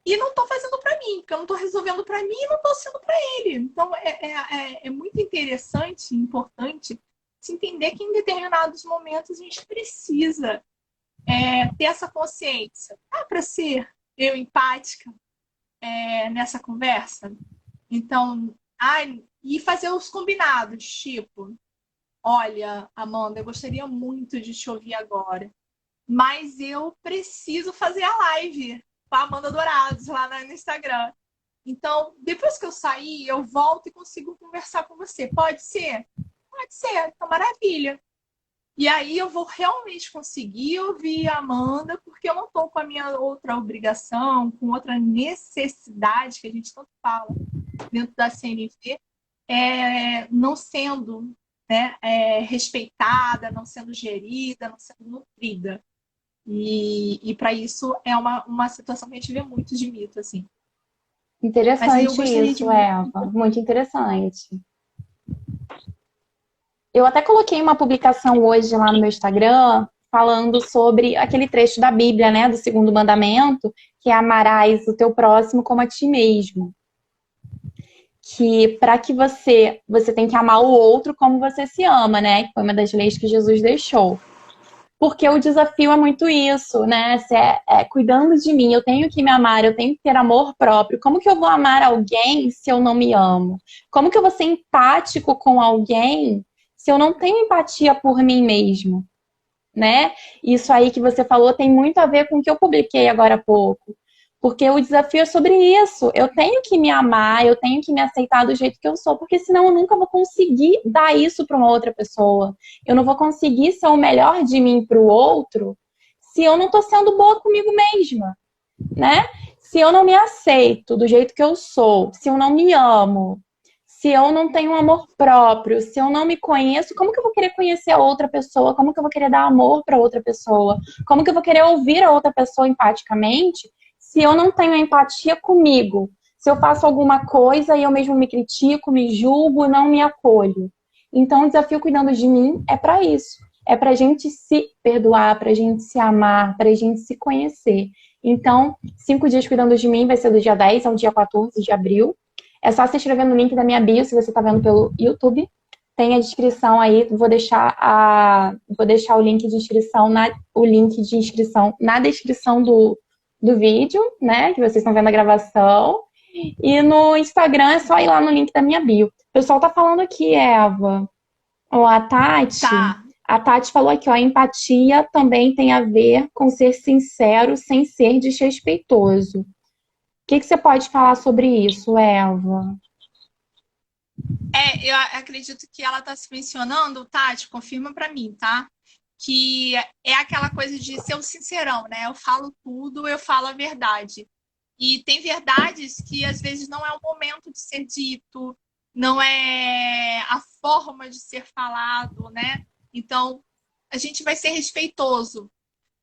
e não estou fazendo para mim, porque eu não estou resolvendo para mim e não estou sendo para ele. Então, é muito interessante e importante se entender que em determinados momentos a gente precisa ter essa consciência. Dá para ser eu empática nessa conversa? Então, e fazer os combinados, tipo, olha, Amanda, eu gostaria muito de te ouvir agora, mas eu preciso fazer a live com a Amanda Dourados lá no Instagram. Então, depois que eu sair, eu volto e consigo conversar com você. Pode ser? Pode ser, então maravilha. E aí eu vou realmente conseguir ouvir a Amanda, porque eu não estou com a minha outra obrigação, com outra necessidade que a gente tanto fala dentro da CNV, não sendo, né, respeitada, não sendo gerida, não sendo nutrida. E para isso é uma situação que a gente vê muito de mito, assim. Mas aí eu Interessante gostaria de isso, Eva. Muito interessante. Eu até coloquei uma publicação hoje lá no meu Instagram falando sobre aquele trecho da Bíblia, né, do segundo mandamento, que é amarás o teu próximo como a ti mesmo. Que para que você tem que amar o outro como você se ama, né? Que foi uma das leis que Jesus deixou. Porque o desafio é muito isso, né? Se cuidando de mim, eu tenho que me amar, eu tenho que ter amor próprio. Como que eu vou amar alguém se eu não me amo? Como que eu vou ser empático com alguém se eu não tenho empatia por mim mesmo, né? Isso aí que você falou tem muito a ver com o que eu publiquei agora há pouco. Porque o desafio é sobre isso. Eu tenho que me amar, eu tenho que me aceitar do jeito que eu sou, porque senão eu nunca vou conseguir dar isso para uma outra pessoa. Eu não vou conseguir ser o melhor de mim para o outro se eu não estou sendo boa comigo mesma, né? Se eu não me aceito do jeito que eu sou, se eu não me amo, se eu não tenho um amor próprio, se eu não me conheço, como que eu vou querer conhecer a outra pessoa? Como que eu vou querer dar amor para outra pessoa? Como que eu vou querer ouvir a outra pessoa empaticamente se eu não tenho empatia comigo? Se eu faço alguma coisa e eu mesmo me critico, me julgo, não me acolho. Então, o desafio cuidando de mim é para isso. É para a gente se perdoar, para a gente se amar, para a gente se conhecer. Então, 5 dias cuidando de mim vai ser do dia 10 ao dia 14 de abril. É só se inscrever no link da minha bio, se você está vendo pelo YouTube. Tem a descrição aí, vou deixar o link de inscrição na descrição do vídeo, né? Que vocês estão vendo a gravação. E no Instagram é só ir lá no link da minha bio. O pessoal tá falando aqui, Eva. Ó, a Tati. Tá. A Tati falou aqui, ó, empatia também tem a ver com ser sincero sem ser desrespeitoso. O que você pode falar sobre isso, Eva? Eu acredito que ela está se mencionando, Tati, confirma para mim, tá? Que é aquela coisa de ser um sincerão, né? Eu falo tudo, eu falo a verdade. E tem verdades que às vezes não é o momento de ser dito, não é a forma de ser falado, né? Então, a gente vai ser respeitoso,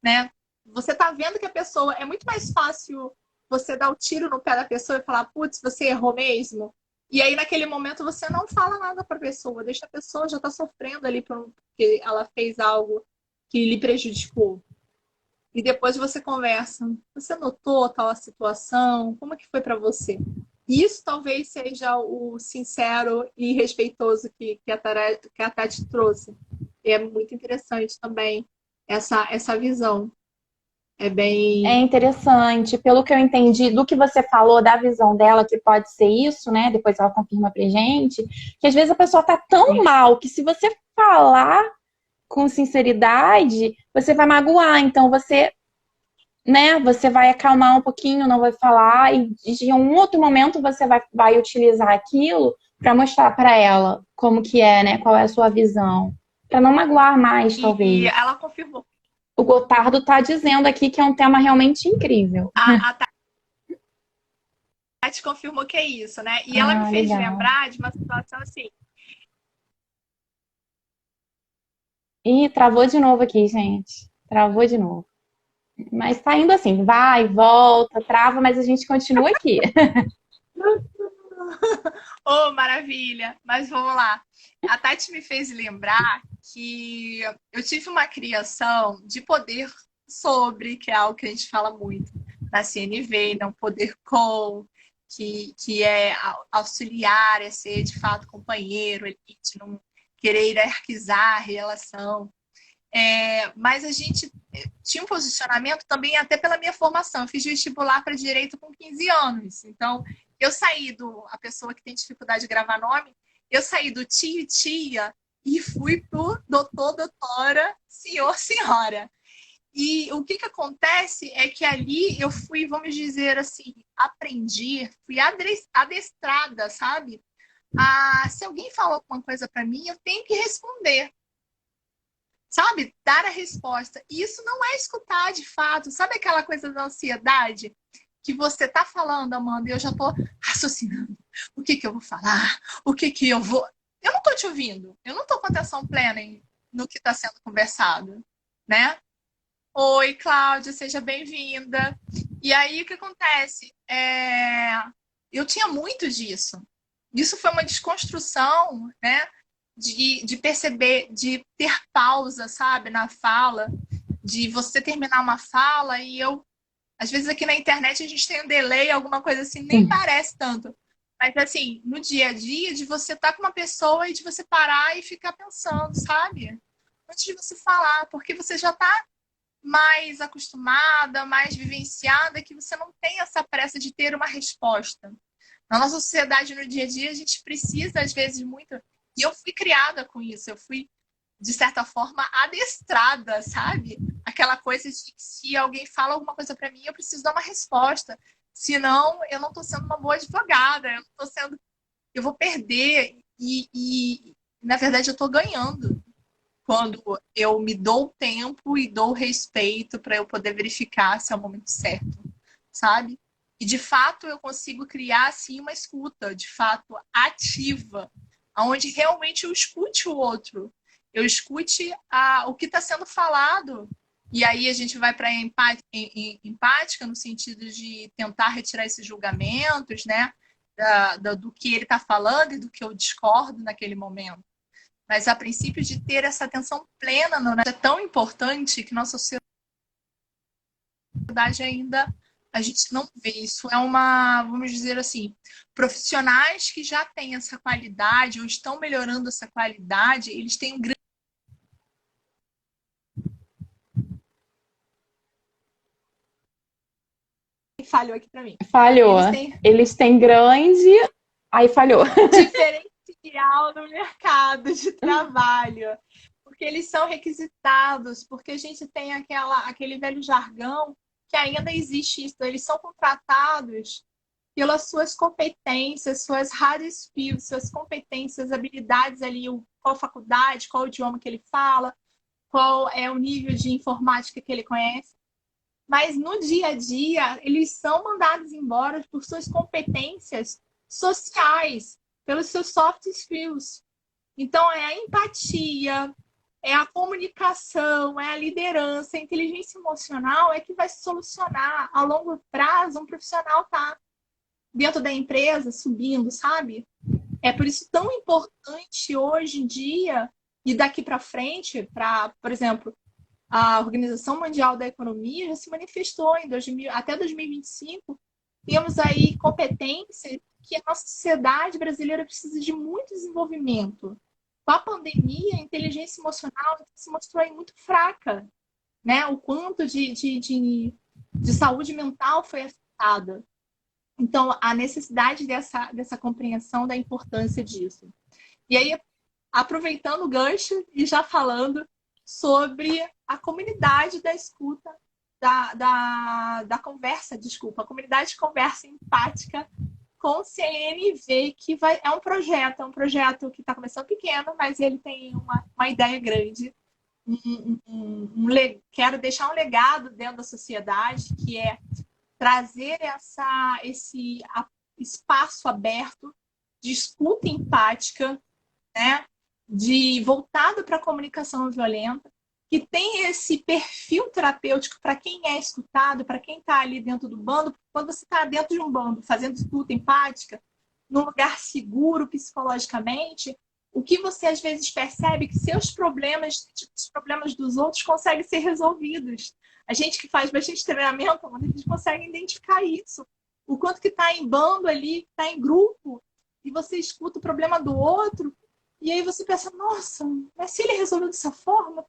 né? Você tá vendo que a pessoa é muito mais fácil você dar o tiro no pé da pessoa e falar, putz, você errou mesmo. E aí, naquele momento, você não fala nada para a pessoa, deixa a pessoa já tá sofrendo ali porque ela fez algo que lhe prejudicou. E depois você conversa. Você notou tal situação? Como que foi para você? Isso talvez seja o sincero e respeitoso que a Tati trouxe. E é muito interessante também essa visão. É É bem. interessante, pelo que eu entendi do que você falou da visão dela, que pode ser isso, né? Depois ela confirma pra gente, que às vezes a pessoa tá tão mal que se você falar com sinceridade, você vai magoar. Então você, né, você vai acalmar um pouquinho, não vai falar, e de um outro momento você vai utilizar aquilo para mostrar para ela como que é, né? Qual é a sua visão. Para não magoar mais, E talvez. ela confirmou. O Gotardo está dizendo aqui que é um tema realmente incrível. A Tati confirmou que é isso, né? E ela me Ah, fez legal. lembrar de uma situação assim. Ih, travou de novo aqui, gente. Travou de novo. Mas tá indo assim, vai, volta, trava, mas a gente continua aqui. Oh, maravilha! Mas vamos lá. A Tati me fez lembrar que eu tive uma criação de poder sobre, que é algo que a gente fala muito na CNV, não poder com, que é auxiliar, é ser de fato companheiro, elite, não querer hierarquizar a relação. Mas a gente tinha um posicionamento também até pela minha formação. Eu fiz vestibular para direito com 15 anos. Então, eu saí a pessoa que tem dificuldade de gravar nome, eu saí do tio e tia e fui pro doutor, doutora, senhor, senhora. E o que que acontece é que ali eu fui, vamos dizer assim, aprendi, fui adestrada, sabe? Se alguém fala alguma coisa para mim, eu tenho que responder, sabe? Dar a resposta. E isso não é escutar de fato. Sabe aquela coisa da ansiedade? Que você tá falando, Amanda, e eu já tô raciocinando. O que que eu vou falar? O que que eu vou... Eu não tô te ouvindo. Eu não tô com atenção plena no que está sendo conversado, né? Oi, Cláudia, seja bem-vinda. E aí, o que acontece? Eu tinha muito disso. Isso foi uma desconstrução, né? De perceber, de ter pausa, sabe, na fala, de você terminar uma fala e eu. Às vezes aqui na internet a gente tem um delay, alguma coisa assim, nem Sim. parece tanto. Mas assim, no dia a dia, de você estar com uma pessoa e de você parar e ficar pensando, sabe? Antes de você falar, porque você já está mais acostumada, mais vivenciada, que você não tem essa pressa de ter uma resposta. Na nossa sociedade, no dia a dia, a gente precisa, às vezes, muito. E eu fui criada com isso, eu fui, de certa forma, adestrada, sabe? Aquela coisa de que se alguém fala alguma coisa para mim, eu preciso dar uma resposta. Senão, eu não estou sendo uma boa advogada, eu não tô sendo. Eu vou perder. Na verdade, eu estou ganhando quando eu me dou tempo e dou respeito para eu poder verificar se é o momento certo, sabe? E de fato eu consigo criar assim uma escuta, de fato ativa, onde realmente eu escute o outro, eu escute o que está sendo falado. E aí a gente vai para a empática no sentido de tentar retirar esses julgamentos, né? Do que ele está falando e do que eu discordo naquele momento. Mas a princípio de ter essa atenção plena no é tão importante que nossa sociedade ainda a gente não vê. Isso é uma, vamos dizer assim, profissionais que já têm essa qualidade ou estão melhorando essa qualidade, eles têm um grande... Falhou aqui para mim. Falhou. Eles têm grande, aí falhou. Diferencial no mercado de trabalho. Porque eles são requisitados, porque a gente tem aquele velho jargão que ainda existe isso. Eles são contratados pelas suas competências, suas hard skills, suas competências, habilidades ali, qual faculdade, qual idioma que ele fala, qual é o nível de informática que ele conhece. Mas no dia a dia, eles são mandados embora por suas competências sociais, pelos seus soft skills. Então, é a empatia, é a comunicação, é a liderança, a inteligência emocional é que vai solucionar a longo prazo um profissional tá dentro da empresa subindo, sabe? É por isso tão importante hoje em dia e daqui para frente, por exemplo, a Organização Mundial da Economia já se manifestou até 2025, temos aí competências que a nossa sociedade brasileira precisa de muito desenvolvimento. Com a pandemia, a inteligência emocional se mostrou aí muito fraca, né? O quanto de saúde mental foi afetada. Então, a necessidade dessa compreensão da importância disso. E aí, aproveitando o gancho e já falando sobre a comunidade da escuta, da conversa, desculpa, a comunidade de conversa empática com CNV, que é um projeto que está começando pequeno, mas ele tem uma ideia grande. Quero deixar um legado dentro da sociedade, que é trazer esse espaço aberto de escuta empática, né? Voltado para a comunicação não violenta, que tem esse perfil terapêutico para quem é escutado, para quem está ali dentro do bando. Quando você está dentro de um bando fazendo escuta empática, num lugar seguro psicologicamente, o que você às vezes percebe é que seus problemas, os problemas dos outros, conseguem ser resolvidos. A gente que faz bastante treinamento, a gente consegue identificar isso. O quanto que está em bando ali, está em grupo, e você escuta o problema do outro, e aí você pensa, nossa, mas se ele resolveu dessa forma,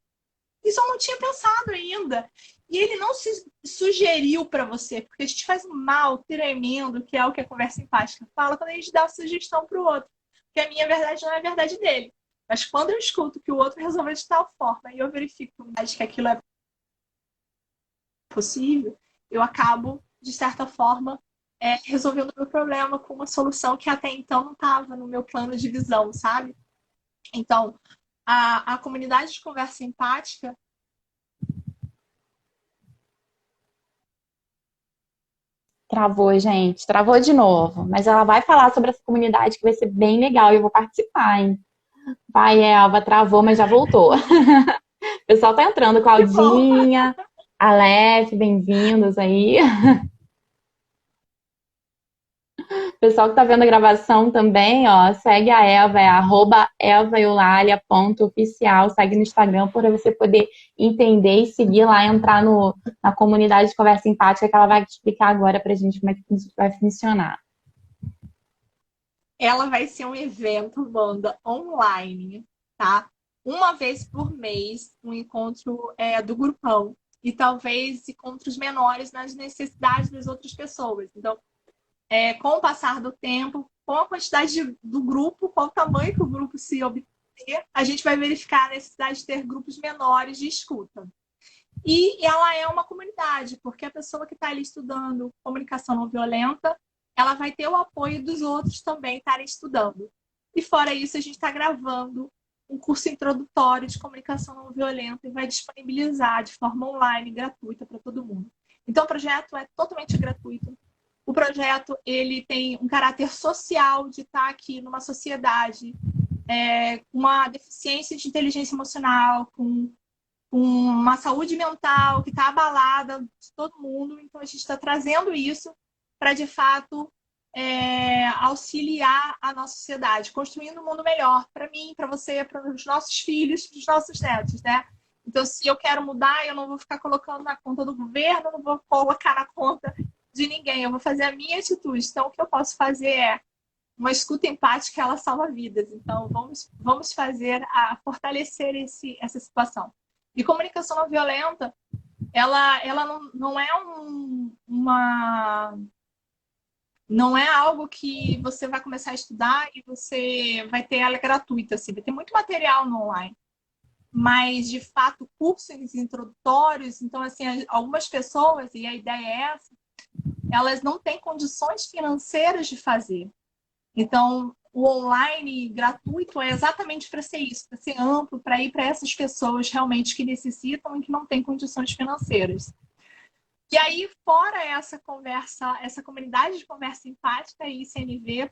isso eu não tinha pensado ainda. E ele não se sugeriu para você, porque a gente faz um mal tremendo, que é o que a conversa empática fala, quando a gente dá a sugestão para o outro. Porque a minha verdade não é a verdade dele. Mas quando eu escuto que o outro resolveu de tal forma e eu verifico que aquilo é possível, eu acabo, de certa forma, resolvendo o meu problema com uma solução que até então não estava no meu plano de visão, sabe? Então, a comunidade de conversa empática. Travou, gente. Travou de novo. Mas ela vai falar sobre essa comunidade que vai ser bem legal e eu vou participar, hein? Vai, Elva, travou, mas já voltou. O pessoal tá entrando. Que bom! Claudinha, Aleph, bem-vindos aí. O pessoal que tá vendo a gravação também, ó, segue a Elva, é @elvaeulalia.oficial, segue no Instagram para você poder entender e seguir lá, entrar na comunidade de conversa empática que ela vai te explicar agora pra gente como é que isso vai funcionar. Ela vai ser um evento, banda, online, tá? Uma vez por mês, um encontro do grupão. E talvez encontros menores nas necessidades das outras pessoas. Então, com o passar do tempo, com a quantidade do grupo, com o tamanho que o grupo se obter, a gente vai verificar a necessidade de ter grupos menores de escuta. E ela é uma comunidade, porque a pessoa que está ali estudando comunicação não violenta, ela vai ter o apoio dos outros também estarem estudando. E fora isso, a gente está gravando um curso introdutório de comunicação não violenta e vai disponibilizar de forma online, gratuita para todo mundo. Então, o projeto é totalmente gratuito. O projeto ele tem um caráter social de estar aqui numa sociedade com uma deficiência de inteligência emocional, com uma saúde mental que está abalada de todo mundo. Então, a gente está trazendo isso para, de fato, auxiliar a nossa sociedade, construindo um mundo melhor para mim, para você, para os nossos filhos, para os nossos netos, né? Então, se eu quero mudar, eu não vou ficar colocando na conta do governo, não vou colocar na conta de ninguém, eu vou fazer a minha atitude. Então, o que eu posso fazer é uma escuta empática, ela salva vidas. Então, vamos fazer fortalecer essa situação. E comunicação não violenta, ela não é não é algo que você vai começar a estudar e você vai ter ela gratuita, assim, vai ter muito material no online. Mas, de fato, cursos introdutórios, então, assim, algumas pessoas, e a ideia é essa, elas não têm condições financeiras de fazer. Então, o online gratuito é exatamente para ser isso, para ser amplo, para ir para essas pessoas realmente que necessitam e que não têm condições financeiras. E aí, fora essa conversa, essa comunidade de conversa empática e ICNV,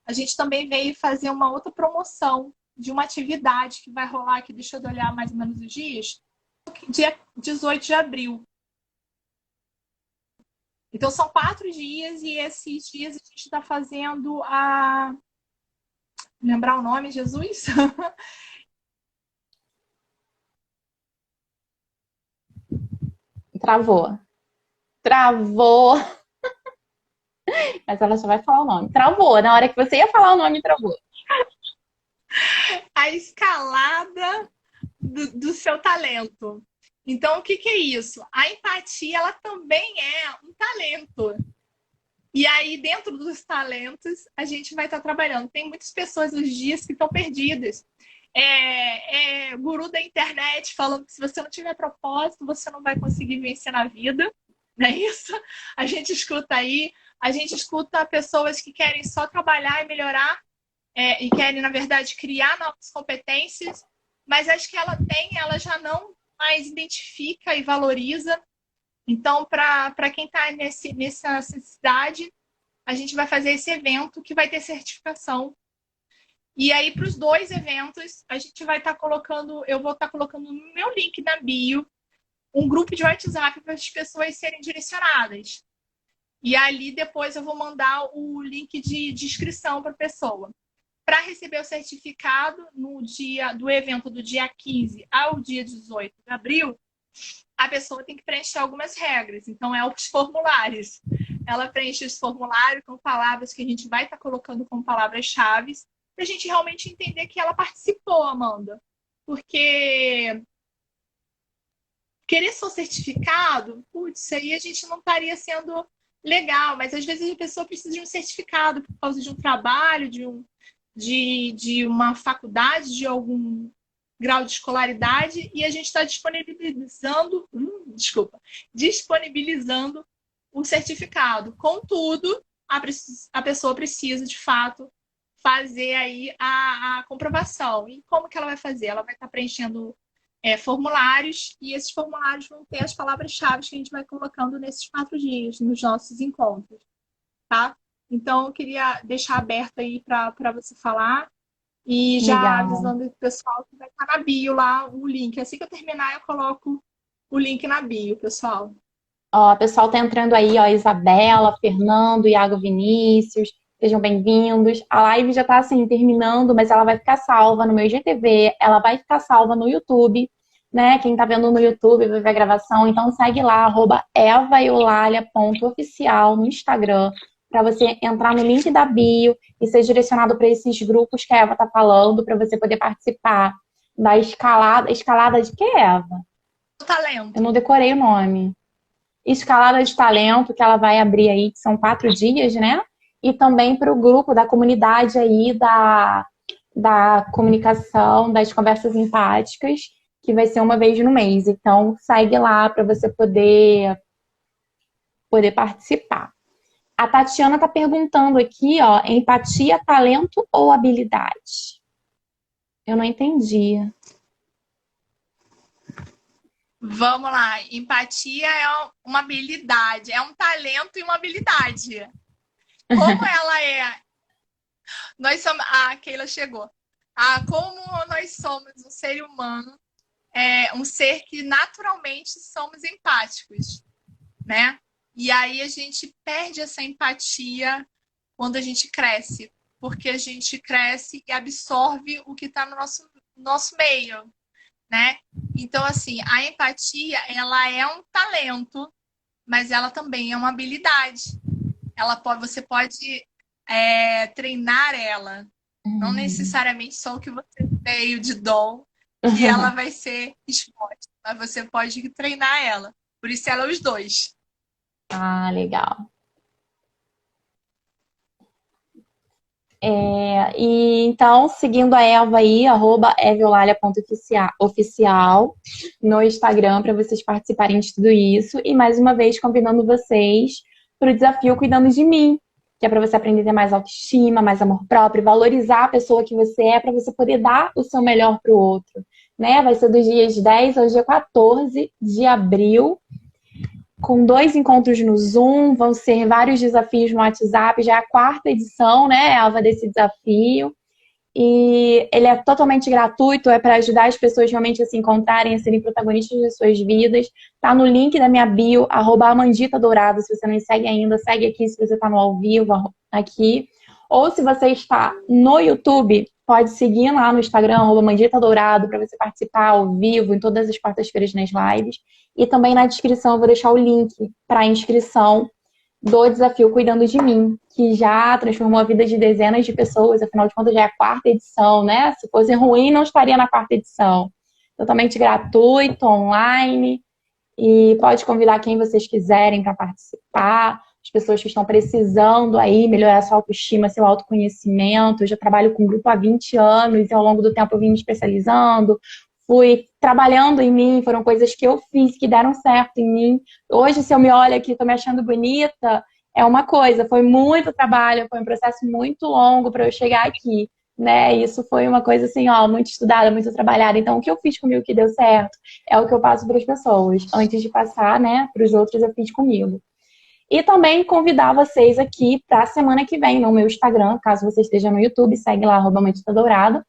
a gente também veio fazer uma outra promoção de uma atividade que vai rolar aqui, deixa eu olhar mais ou menos os dias, dia 18 de abril. Então, são 4 dias e esses dias a gente está fazendo lembrar o nome, Jesus? Travou. Travou. Mas ela já vai falar o nome. Travou. Na hora que você ia falar o nome, travou. A escalada do seu talento. Então, o que é isso? A empatia, ela também é um talento. E aí, dentro dos talentos, a gente vai estar trabalhando. Tem muitas pessoas nos dias que estão perdidas. Guru da internet falando que se você não tiver propósito, você não vai conseguir vencer na vida. Não é isso? A gente escuta aí, a gente escuta pessoas que querem só trabalhar e melhorar, e querem, na verdade, criar novas competências, mas as que ela tem, ela já não mais identifica e valoriza. Então, para quem está nessa necessidade, a gente vai fazer esse evento que vai ter certificação. E aí, para os 2 eventos, a gente vai estar colocando, eu vou estar colocando no meu link na bio, um grupo de WhatsApp para as pessoas serem direcionadas. E ali, depois, eu vou mandar o link de inscrição para a pessoa. Para receber o certificado no dia do evento do dia 15 ao dia 18 de abril, a pessoa tem que preencher algumas regras. Então, os formulários. Ela preenche os formulários com palavras que a gente vai estar colocando como palavras-chave, para a gente realmente entender que ela participou, Amanda. Porque querer só certificado, putz, aí a gente não estaria sendo legal. Mas, às vezes, a pessoa precisa de um certificado por causa de um trabalho, de uma faculdade, de algum grau de escolaridade, e a gente está disponibilizando o certificado. Contudo, a pessoa precisa, de fato, fazer aí a comprovação. E como que ela vai fazer? Ela vai estar preenchendo formulários, e esses formulários vão ter as palavras-chave que a gente vai colocando nesses 4 dias, nos nossos encontros, tá? Então, eu queria deixar aberto aí para você falar, e já Legal. avisando o pessoal que vai estar na bio lá o link. Assim que eu terminar, eu coloco o link na bio, pessoal. Ó, o pessoal tá entrando aí, ó, Isabela, Fernando, Iago Vinícius, sejam bem-vindos. A live já tá assim, terminando, mas ela vai ficar salva no meu IGTV, ela vai ficar salva no YouTube, né? Quem tá vendo no YouTube vai ver a gravação, então segue lá, @evaeulalia.oficial no Instagram, para você entrar no link da bio e ser direcionado para esses grupos que a Eva tá falando, para você poder participar da escalada. Escalada de quê, Eva? O talento. Eu não decorei o nome. Escalada de talento, que ela vai abrir aí, que são 4 dias, né? E também para o grupo da comunidade aí da comunicação, das conversas empáticas, que vai ser uma vez no mês. Então, segue lá para você poder participar. A Tatiana está perguntando aqui, ó, empatia, talento ou habilidade? Eu não entendi. Vamos lá. Empatia é uma habilidade, é um talento e uma habilidade. Como ela é? Nós somos. Ah, a Keila chegou. Como nós somos um ser humano, um ser que naturalmente somos empáticos, né? E aí a gente perde essa empatia quando a gente cresce, porque a gente cresce e absorve o que está no nosso meio, né? Então, assim, a empatia, ela é um talento, mas ela também é uma habilidade. Você pode treinar ela. Não necessariamente só o que você veio de dom, que ela vai ser exposta, mas você pode treinar ela. Por isso ela é os dois. Ah, legal. E então, seguindo a Eva aí, @eviolalia.oficial no Instagram, para vocês participarem de tudo isso. E mais uma vez, convidando vocês para o desafio Cuidando de Mim, que é para você aprender a ter mais autoestima, mais amor próprio, valorizar a pessoa que você é, para você poder dar o seu melhor para o outro. Né? Vai ser dos dias 10 ao dia 14 de abril, com 2 encontros no Zoom, vão ser vários desafios no WhatsApp, já é a 4ª edição, né, Alva, desse desafio. E ele é totalmente gratuito, é para ajudar as pessoas realmente a se encontrarem, a serem protagonistas das suas vidas. Tá no link da minha bio, @amanditadourado, se você não me segue ainda, segue aqui se você está no ao vivo aqui. Ou se você está no YouTube, pode seguir lá no Instagram, @amanditadourado, para você participar ao vivo, em todas as quartas-feiras nas lives. E também na descrição eu vou deixar o link para a inscrição do desafio Cuidando de Mim, que já transformou a vida de dezenas de pessoas, afinal de contas já é a 4ª edição, né? Se fosse ruim, não estaria na 4ª edição. Totalmente gratuito, online, e pode convidar quem vocês quiserem para participar, as pessoas que estão precisando aí melhorar sua autoestima, seu autoconhecimento. Eu já trabalho com grupo há 20 anos e ao longo do tempo eu vim me especializando, fui trabalhando em mim, foram coisas que eu fiz que deram certo em mim. Hoje, se eu me olho aqui, estou me achando bonita, é uma coisa, foi muito trabalho, foi um processo muito longo para eu chegar aqui, né? Isso foi uma coisa assim, ó, muito estudada, muito trabalhada. Então, o que eu fiz comigo que deu certo é o que eu passo para as pessoas. Antes de passar, né, para os outros, eu fiz comigo. E também convidar vocês aqui para a semana que vem no meu Instagram, caso você esteja no YouTube, segue lá, @amanditadourado.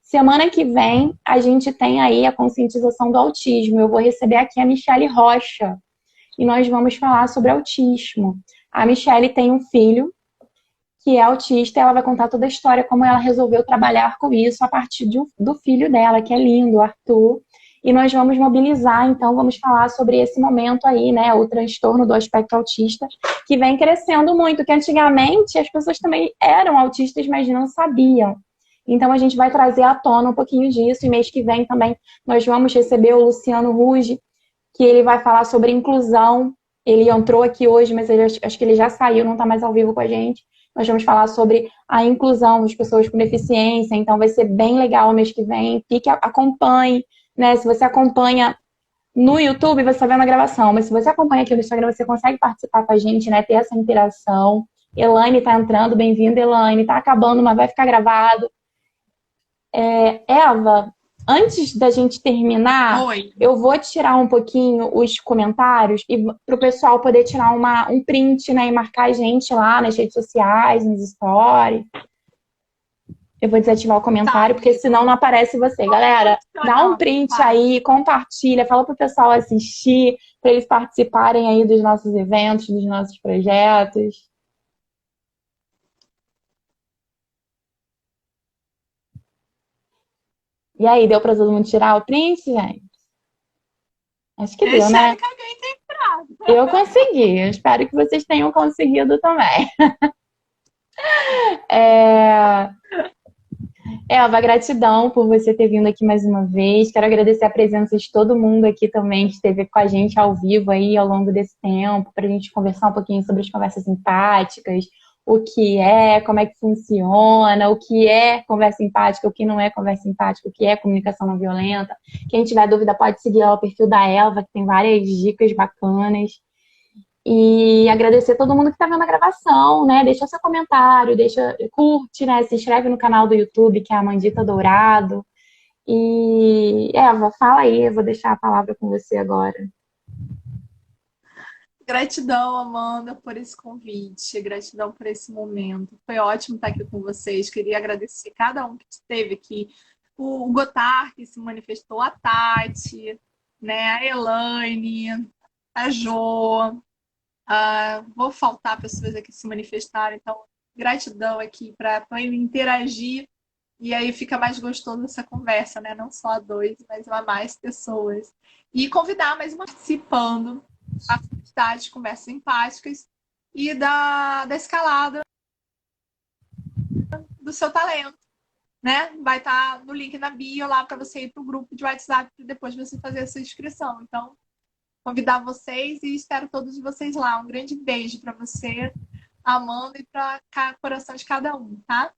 Semana que vem, a gente tem aí a conscientização do autismo. Eu vou receber aqui a Michele Rocha e nós vamos falar sobre autismo. A Michele tem um filho que é autista e ela vai contar toda a história, como ela resolveu trabalhar com isso a partir do filho dela, que é lindo, o Arthur. E nós vamos mobilizar, então, vamos falar sobre esse momento aí, né, o transtorno do aspecto autista, que vem crescendo muito, que antigamente as pessoas também eram autistas, mas não sabiam. Então, a gente vai trazer à tona um pouquinho disso. E mês que vem também nós vamos receber o Luciano Ruge, que ele vai falar sobre inclusão. Ele entrou aqui hoje, mas acho que ele já saiu, não está mais ao vivo com a gente. Nós vamos falar sobre a inclusão das pessoas com deficiência, então vai ser bem legal o mês que vem. Acompanhe, né? Se você acompanha no YouTube, você está vendo a gravação, mas se você acompanha aqui no Instagram, você consegue participar com a gente, né? Ter essa interação. Elaine tá entrando, bem-vinda, Elaine. Tá acabando, mas vai ficar gravado. Eva, antes da gente terminar, Oi. eu vou tirar um pouquinho os comentários e para o pessoal poder tirar um print, né? E marcar a gente lá nas redes sociais, nos stories. Eu vou desativar o comentário, porque senão não aparece você. Galera, dá um print aí, compartilha, fala pro pessoal assistir, para eles participarem aí dos nossos eventos, dos nossos projetos. E aí, deu para todo mundo tirar o print, gente? Acho que deu, né? Que alguém tem entrado. Eu consegui. Eu espero que vocês tenham conseguido também. Elva, gratidão por você ter vindo aqui mais uma vez. Quero agradecer a presença de todo mundo aqui também que esteve com a gente ao vivo aí ao longo desse tempo, para a gente conversar um pouquinho sobre as conversas empáticas, o que é, como é que funciona, o que é conversa empática, o que não é conversa empática, o que é comunicação não violenta. Quem tiver dúvida pode seguir lá o perfil da Elva, que tem várias dicas bacanas. E agradecer a todo mundo que está vendo a gravação, né? Deixa seu comentário, curte, né? Se inscreve no canal do YouTube, que é a Mandita Dourado. E, Eva, fala aí, eu vou deixar a palavra com você agora. Gratidão, Amanda, por esse convite, gratidão por esse momento. Foi ótimo estar aqui com vocês. Queria agradecer cada um que esteve aqui. O Gotar, que se manifestou, a Tati, né? A Elaine, a Jo. Vou faltar pessoas aqui se manifestarem, então gratidão aqui para interagir e aí fica mais gostoso essa conversa, né? Não só a dois, mas a mais pessoas. E convidar mais uma participando a comunidade de conversas empáticas e da escalada do seu talento, né? Vai estar no link na bio lá para você ir para o grupo de WhatsApp e depois você fazer essa inscrição. Então, convidar vocês e espero todos vocês lá. Um grande beijo para você, Amanda, e para o coração de cada um, tá?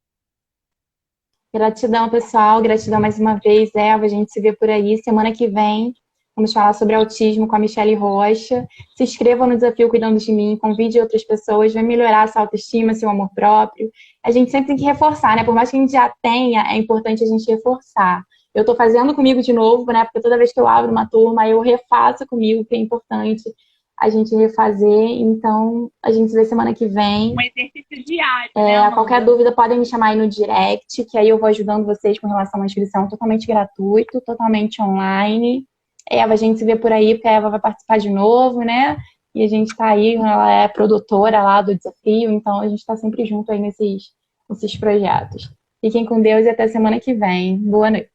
Gratidão, pessoal. Gratidão mais uma vez, Eva. A gente se vê por aí. Semana que vem vamos falar sobre autismo com a Michelle Rocha. Se inscreva no Desafio Cuidando de Mim, convide outras pessoas, vai melhorar a sua autoestima, seu amor próprio. A gente sempre tem que reforçar, né? Por mais que a gente já tenha, é importante a gente reforçar. Eu tô fazendo comigo de novo, né? Porque toda vez que eu abro uma turma, eu refaço comigo, que é importante a gente refazer. Então, a gente se vê semana que vem. Um exercício diário, né, qualquer dúvida, podem me chamar aí no direct, que aí eu vou ajudando vocês com relação à inscrição totalmente gratuito, totalmente online. Eva, a gente se vê por aí, porque a Eva vai participar de novo, né? E a gente tá aí, ela é produtora lá do desafio, então a gente tá sempre junto aí nesses projetos. Fiquem com Deus e até semana que vem. Boa noite.